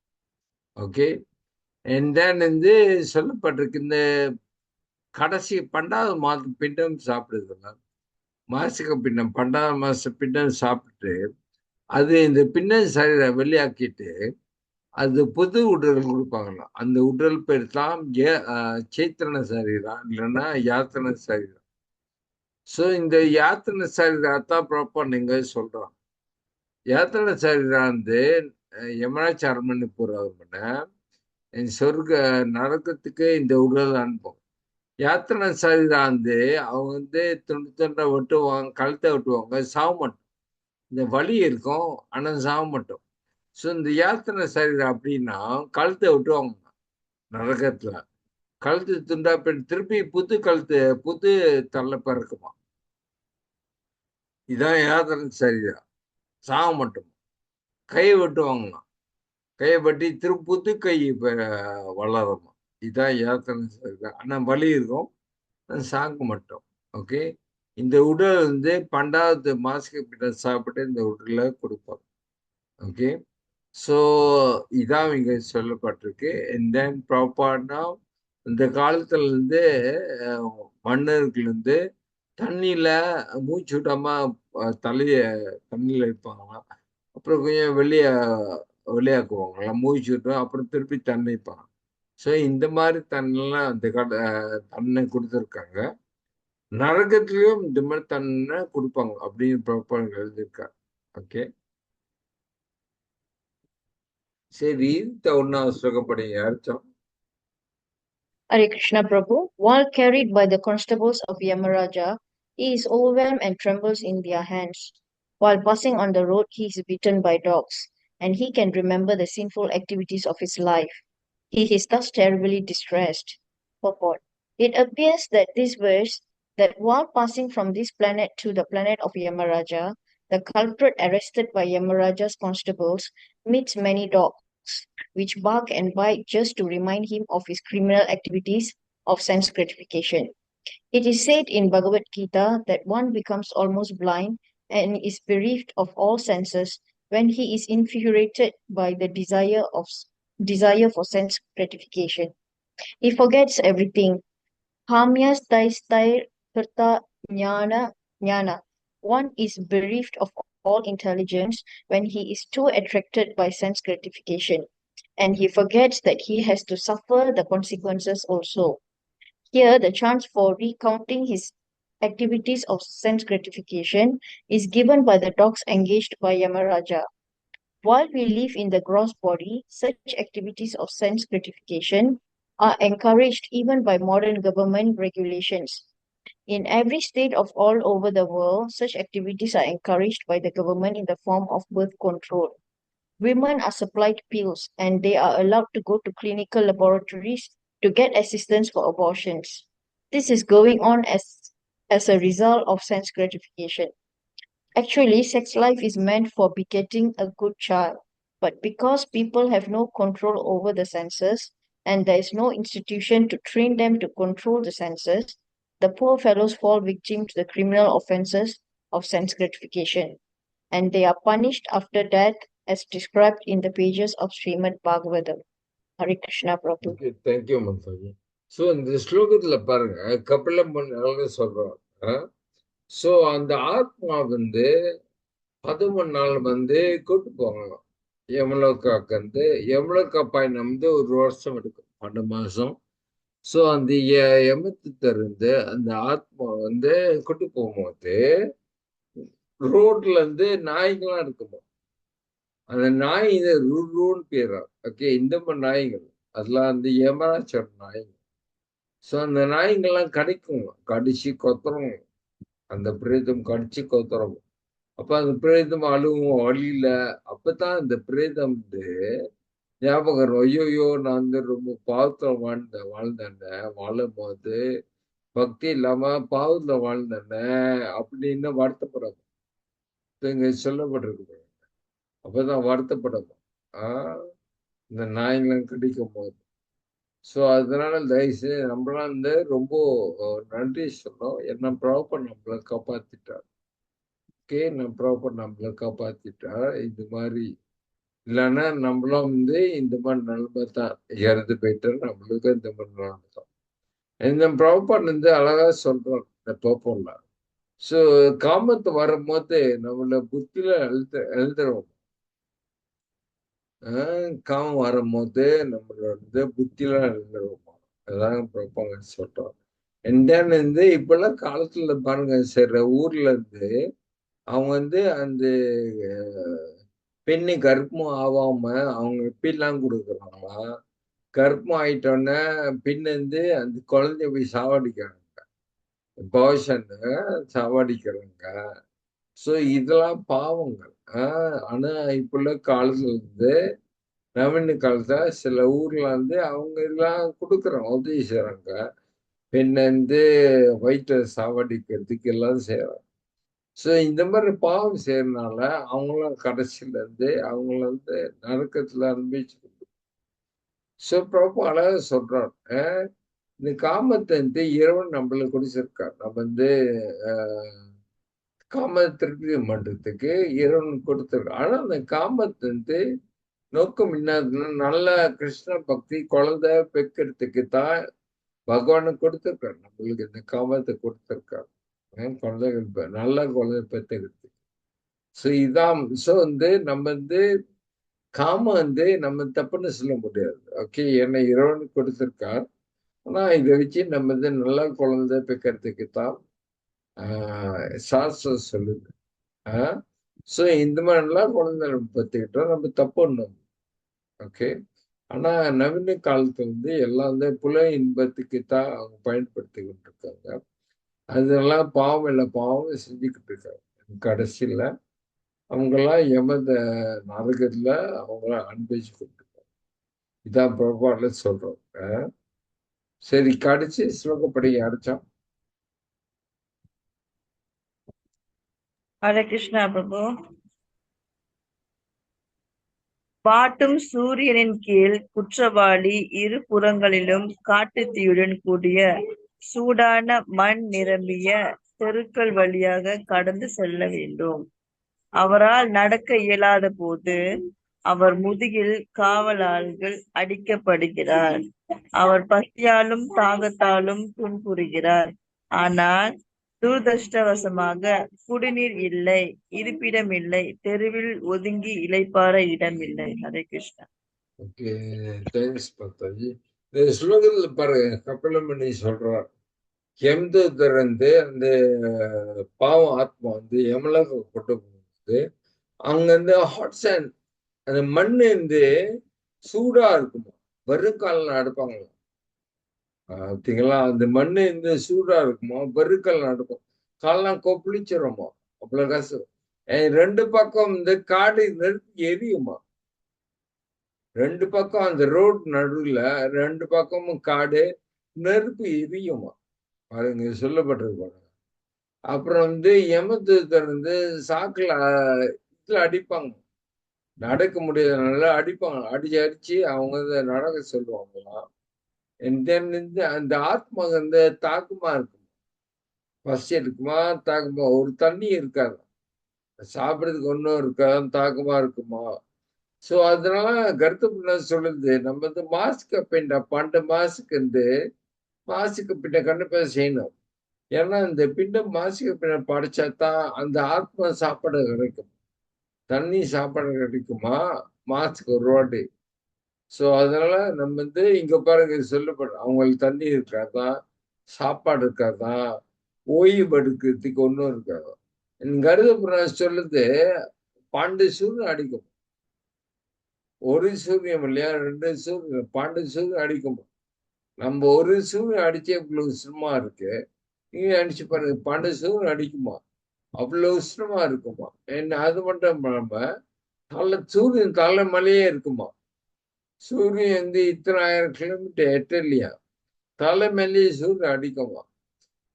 ஓகே, அண்ட் தென் வந்து சொல்லப்பட்டிருக்கு, இந்த கடைசி 12வது மாதம் பின்னம் சாப்பிடுதுன்னா மாசிக பின்னம், 12வது மாச பின்னம் சாப்பிட்டு அது இந்த பின்னம் சரீரம் வெளியாக்கிட்டு அது புது உடல் கொடுப்பாங்களாம். அந்த உடல் பேர் தான் சேத்தன சரீரம், இல்லைன்னா யாத்தன சரீரம். ஸோ இந்த யாத்தன சரீரத்தான் ப்ராப்பர் நீங்க சொல்றோம். யாத்தன சரீரம் வந்து யமனாச்சாரம் பண்ணி போறவங்க சொர்க்க நரக்கத்துக்கு இந்த உடல் அனுப்பும். யாத்திரை சரீரம் வந்து அவங்க வந்து துண்டு துண்டை வெட்டுவாங்க, கழுத்தை வெட்டுவாங்க, சாக மாட்டோம். இந்த வலி இருக்கும், ஆனால் சாக மாட்டோம். ஸோ இந்த யாத்திரை சரீரம் அப்படின்னா கழுத்தை வெட்டுவாங்க நரகத்துல. கழுத்து துண்டா திருப்பி புது தள்ள பிறக்குமா. இதான் யாத்திரை சரீரம், சாக மாட்டோம். கையை வெட்டுவாங்களாம், கையை வெட்டி திருப்பி புது கை வளருமா. இதான் யாத்திரை சரீரம். ஆனால் வலி இருக்கும், சாக மாட்டோம். ஓகே, இந்த உடல் வந்து 12வது மாசிக பின்னம் சாப்பிட்டு இந்த உடலை கொடுப்பாங்க. ஓகே, ஸோ இதான் இங்க சொல்லப்பட்டிருக்கு. அண்ட் தென் ப்ராப்பர்னா இந்த காலத்துல இருந்து மன்னர்கள் வந்து தண்ணியில மூச்சு விடாம தலைய தண்ணியில வைப்பாங்களாம். அப்புறம் கொஞ்சம் வெளியாக்குவாங்களாம், மூச்சு விட்டோம், அப்புறம் திருப்பி தண்ணி வைப்பாங்க. ஸோ இந்த மாதிரி தண்ணிலாம் அந்த தண்ணி கொடுத்துருக்காங்க. நரகத்திலையும் இந்த மாதிரி தண்ணி கொடுப்பாங்க அப்படின்னு ப்ராப்பர் எழுதியிருக்காங்க. ஓகே, சரி, இந்த ஒன்னாவது சுகப்படிங்க அர்த்தம். Hare Krishna Prabhu. While carried by the constables of Yamaraja, he is overwhelmed and trembles in their hands. While passing on the road, he is beaten by dogs, and he can remember the sinful activities of his life. He is thus terribly distressed. Purport. It appears that this verse that while passing from this planet to the planet of Yamaraja, the culprit arrested by Yamaraja's constables meets many dogs, which bark and bite just to remind him of his criminal activities of sense gratification. It is said in Bhagavad Gita that one becomes almost blind and is bereft of all senses when he is infuriated by the desire for sense gratification. He forgets everything. Hamyastaistai karta jnana. One is bereft of all intelligence when he is too attracted by sense gratification, and he forgets that he has to suffer the consequences also. Here, the chance for recounting his activities of sense gratification is given by the dogs engaged by Yamaraja. While we live in the gross body, such activities of sense gratification are encouraged even by modern government regulations. In every state of all over the world, such activities are encouraged by the government in the form of birth control. Women are supplied pills and they are allowed to go to clinical laboratories to get assistance for abortions. This is going on as a result of sense gratification. Actually, sex life is meant for begetting a good child, but because people have no control over the senses and there is no institution to train them to control the senses, the poor fellows fall victim to the criminal offenses of sense gratification, and they are punished after death as described in the pages of Srimad Bhagavatam. Hare Krishna Prabhu. Okay, thank you, Mansaji. So, இந்த ஸ்லோகத்துல பாருங்க, கபில முனிவர் சொல்றோம். So, அந்த ஆத்மா வந்து 11 நாள் வந்து கூட்டு போகலாம். யமலோகாக்கு வந்து யமலோகா பயணம் வந்து 1 வருஷம் எடுக்கும், 12 மாசம். ஸோ அந்த யமத்திலிருந்து அந்த ஆத்மா வந்து கூட்டு போகும்போது ரோட்ல இருந்து நாய்கள்லாம் இருக்குமா, அந்த நாய் இது ரூன்னு பேரா. ஓகே, இந்த மாதிரி நாய்கள் அதெல்லாம் வந்து யமராஜர் நாய்கள். ஸோ அந்த நாய்கள்லாம் கடிக்கும், கடிச்சு கொத்துறோம், அந்த பிரேதம் கடிச்சு கொத்துறோம். அப்ப அந்த பிரேதம் அழுவும் வழியில. அப்பதான் அந்த பிரேதம் வந்து ஞாபகம் வரும், ஐயோயோ நான் வந்து ரொம்ப பாவத்துல வாழ்ந்தேன் வாழும் போது பக்தி இல்லாம பாவத்துல வாழ்ந்தேன் அப்படின்னு வருத்தப்படாது. இங்க சொல்லப்பட்டிருக்கு. அப்பதான் வருத்தப்படணும் இந்த நாய்களும் கிடைக்கும் போது. ஸோ அதனால தயவுசெய்து நம்மளாம் வந்து ரொம்ப நன்றி சொன்னோம். என்ன ப்ராப்பர் நம்மளை காப்பாத்திட்டார். ஓகே, நான் ப்ராப்பர் நம்மளை காப்பாத்திட்டார். இது மாதிரி இல்லைன்னா நம்மளும் வந்து இந்த மாதிரி நிலைமை தான், இறந்து போயிட்டோம், நம்மளுக்கு இந்த மாதிரி நிலைமை தான். இந்த ப்ராப்பர் வந்து அழகா சொல்றோம் இந்த ப்ராப்பர்ல. ஸோ காமத்து வரும்போது நம்மள புத்தியில எழுதுறோம். காமம் வரும்போது நம்மளோட வந்து புத்தியில எழுதுறோம். அதான் ப்ராப்பர் சொல்றோம். என்னன்னு வந்து இப்பெல்லாம் காலத்துல பாருங்க, சில ஊர்ல இருந்து அவங்க வந்து அந்த பெண்ணு கர்ப்பம் ஆகாம அவங்க எப்படிலாம் கொடுக்குறாங்களா, கர்ப்பம் ஆயிட்டோன்னே பெண் வந்து அந்த குழந்தைய போய் சாவடிக்கிறாங்க, பவசன்னு சாவடிக்கிறாங்க. ஸோ இதெல்லாம் பாவங்கள். ஆனா இப்ப உள்ள காலத்துல இருந்து நவீன காலத்துல சில ஊர்ல வந்து அவங்க எல்லாம் கொடுக்குறாங்க, உதவி செய்யறாங்க. பெண்ணை வந்து வயிற்றை சாவடிக்கிறதுக்கு எல்லாம் செய்யறாங்க. ஸோ இந்த மாதிரி பாவம் செய்யறதுனால அவங்களாம் கடைசியில இருந்து அவங்கள வந்து நரக்கத்துல அனுபவிச்சு. ஸோ ப்ராப்பர் அழகா சொல்றாரு, இந்த காமத்தை வந்து இறைவன் நம்மளுக்கு கொடுத்திருக்கார். நம்ம வந்து காமத்திற்கு மன்றத்துக்கு இறைவன் கொடுத்திருக்கார். ஆனா அந்த காமத்தை வந்து நோக்கம் என்னதுன்னா நல்ல கிருஷ்ண பக்தி குழந்தை பெக்கிறதுக்கு தான் பகவானுக்கு கொடுத்திருக்காரு. நம்மளுக்கு இந்த காமத்தை கொடுத்திருக்காரு, குழந்தைகள் நல்ல குழந்தை பெற்றுக்கிறது. ஸோ இதான். ஸோ வந்து நம்ம வந்து காமம் வந்து நம்ம தப்புன்னு சொல்ல முடியாது. ஓகே, என்னை இறைவனுக்கு கொடுத்திருக்கார். ஆனா இதை வச்சு நம்ம வந்து நல்ல குழந்தை பெக்கிறதுக்கு தான் சாஸ்திரம் சொல்லுது. ஸோ இந்த மாதிரி நல்லா குழந்தை நம்ம பெற்றுக்கிட்டோம், நம்ம தப்பு ஒண்ணும். ஓகே, ஆனா நவீன காலத்துல வந்து எல்லாம் வந்து புல இன்பத்துக்கு தான் அவங்க பயன்படுத்திக்கிட்டு இருக்காங்க. அதெல்லாம் பாவம் இல்லை, பாவம் செஞ்சுக்கிட்டு இருக்காங்க. கடைசியில அவங்கெல்லாம் எமத நரகத்துல அவங்கள அனுபவிச்சு கொடுத்துருக்காங்க. இதான் பிரபாட்ல சொல்றோம். சரி, கடிச்சு ஸ்லோகப்படி அடிச்சோம். Hare Krishna Prabhu. வாட்டும் சூரியனின் கீழ் குற்றவாளி இரு புறங்களிலும் காட்டுத்தீயுடன் கூடிய சூடான மண் நிரம்பிய தெருக்கள் வழியாக கடந்து செல்ல வேண்டும். அவரால் நடக்க இயலாத போது அவர் முதுகில் காவலாள்கள் அடிக்கப்படுகிறார். அவர் பசியாலும் தாகத்தாலும் துன்புறுகிறார். ஆனால் துரதிர்ஷ்டவசமாக குடிநீர் இல்லை, இருப்பிடம் இல்லை, தெருவில் ஒதுங்கி இளைப்பாற இடமில்லை. ஹரே கிருஷ்ணா. ஓகே, தேங்க்ஸ் மாதாஜி. இந்த ஸ்லோகத்துல பாருங்க, கபிலமுனி சொல்றார், எம்தூதர் வந்து அந்த பாவம் ஆத்மா வந்து யமலோக கொண்டு போகுது. அங்க இருந்து ஹாட் சாண்ட், அந்த மண் வந்து சூடா இருக்குமா, வெறுக்கால நடப்பாங்களாம். பார்த்தீங்களா, அந்த மண்ணு வந்து சூடா இருக்குமா, வெறுக்கல் நடக்கும், காலெல்லாம் கொப்பளிச்சிருமா, அவ்வளவு காசு. ரெண்டு பக்கம் இந்த காடு நெருப்பு எரியுமா, ரெண்டு பக்கம் அந்த ரோடு நடுவுல ரெண்டு பக்கமும் காடு நெருப்பு எரியுமா, அதுங்க சொல்லப்பட்டிருப்பாங்க. அப்புறம் வந்து யமதூதர் வந்து சாக்குல இதுல அடிப்பாங்க, நடக்க முடியாதனால அடிப்பாங்க, அடிச்சு அவங்க நடக்க சொல்லுவாங்களாம். அந்த ஆத்மா வந்து தாக்குமா இருக்கும், பசி இருக்குமா, தாக்குமா, ஒரு தண்ணி இருக்காது, சாப்பிட்றதுக்கு ஒன்றும் இருக்காது, தாக்குமா இருக்குமா. ஸோ அதனால கருத்து சொல்லுது, நம்ம வந்து மாசுக்கு பின்ன 12 மாசுக்கு வந்து மாசுக்கு பின்ன கண்டிப்பா செய்யணும். ஏன்னா இந்த பிண்டம் மாசுக்கு பின்ன படிச்சா தான் அந்த ஆத்மா சாப்பாடு கிடைக்கும். தண்ணி சாப்பாடு கிடைக்குமா, மாசுக்கு ஒரு வாட்டி. ஸோ அதனால நம்ம வந்து இங்க பாருங்க சொல்லப்படும், அவங்களுக்கு தண்ணி இருக்காதான், சாப்பாடு இருக்காதான், ஓய்வு எடுக்கிறதுக்கு ஒன்றும் இருக்காது. கருதப்புறம் சொல்லுது, 12 சூரியன் அடிக்கும், ஒரு சூரியன் இல்லையா, 2 சூரியன், 12 சூரியன் அடிக்கும். நம்ம ஒரு சூரியன் அடிச்சு இவ்வளவு உஷ்ணமா இருக்கு, நீங்க அடிச்சு பாருங்க, 12 சூரியன் அடிக்குமா, அவ்வளவு உஷ்ணமா இருக்குமா. என்ன அது மட்டும் இல்லாம சூரியன் தலை மலையே இருக்குமா, சூரியன் வந்து இத்தனை 1000 கிலோமீட்டர் எட்டலையா, தலை மேலேயே சூரியன் அடிக்குமா.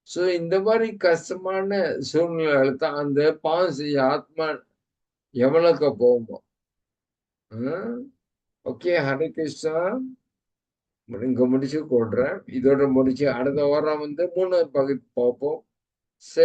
ஸோ இந்த மாதிரி கஷ்டமான சூழ்நிலையில தான் அந்த பாவம் செய்ய ஆத்மா எவ்வளோக்க போகுமா. ஓகே, ஹரே கிருஷ்ணா. இங்க முடிச்சு கொள்றேன், இதோட முடிச்சு அடுத்த வாரம் வந்து 3வது பகுதி பார்ப்போம்.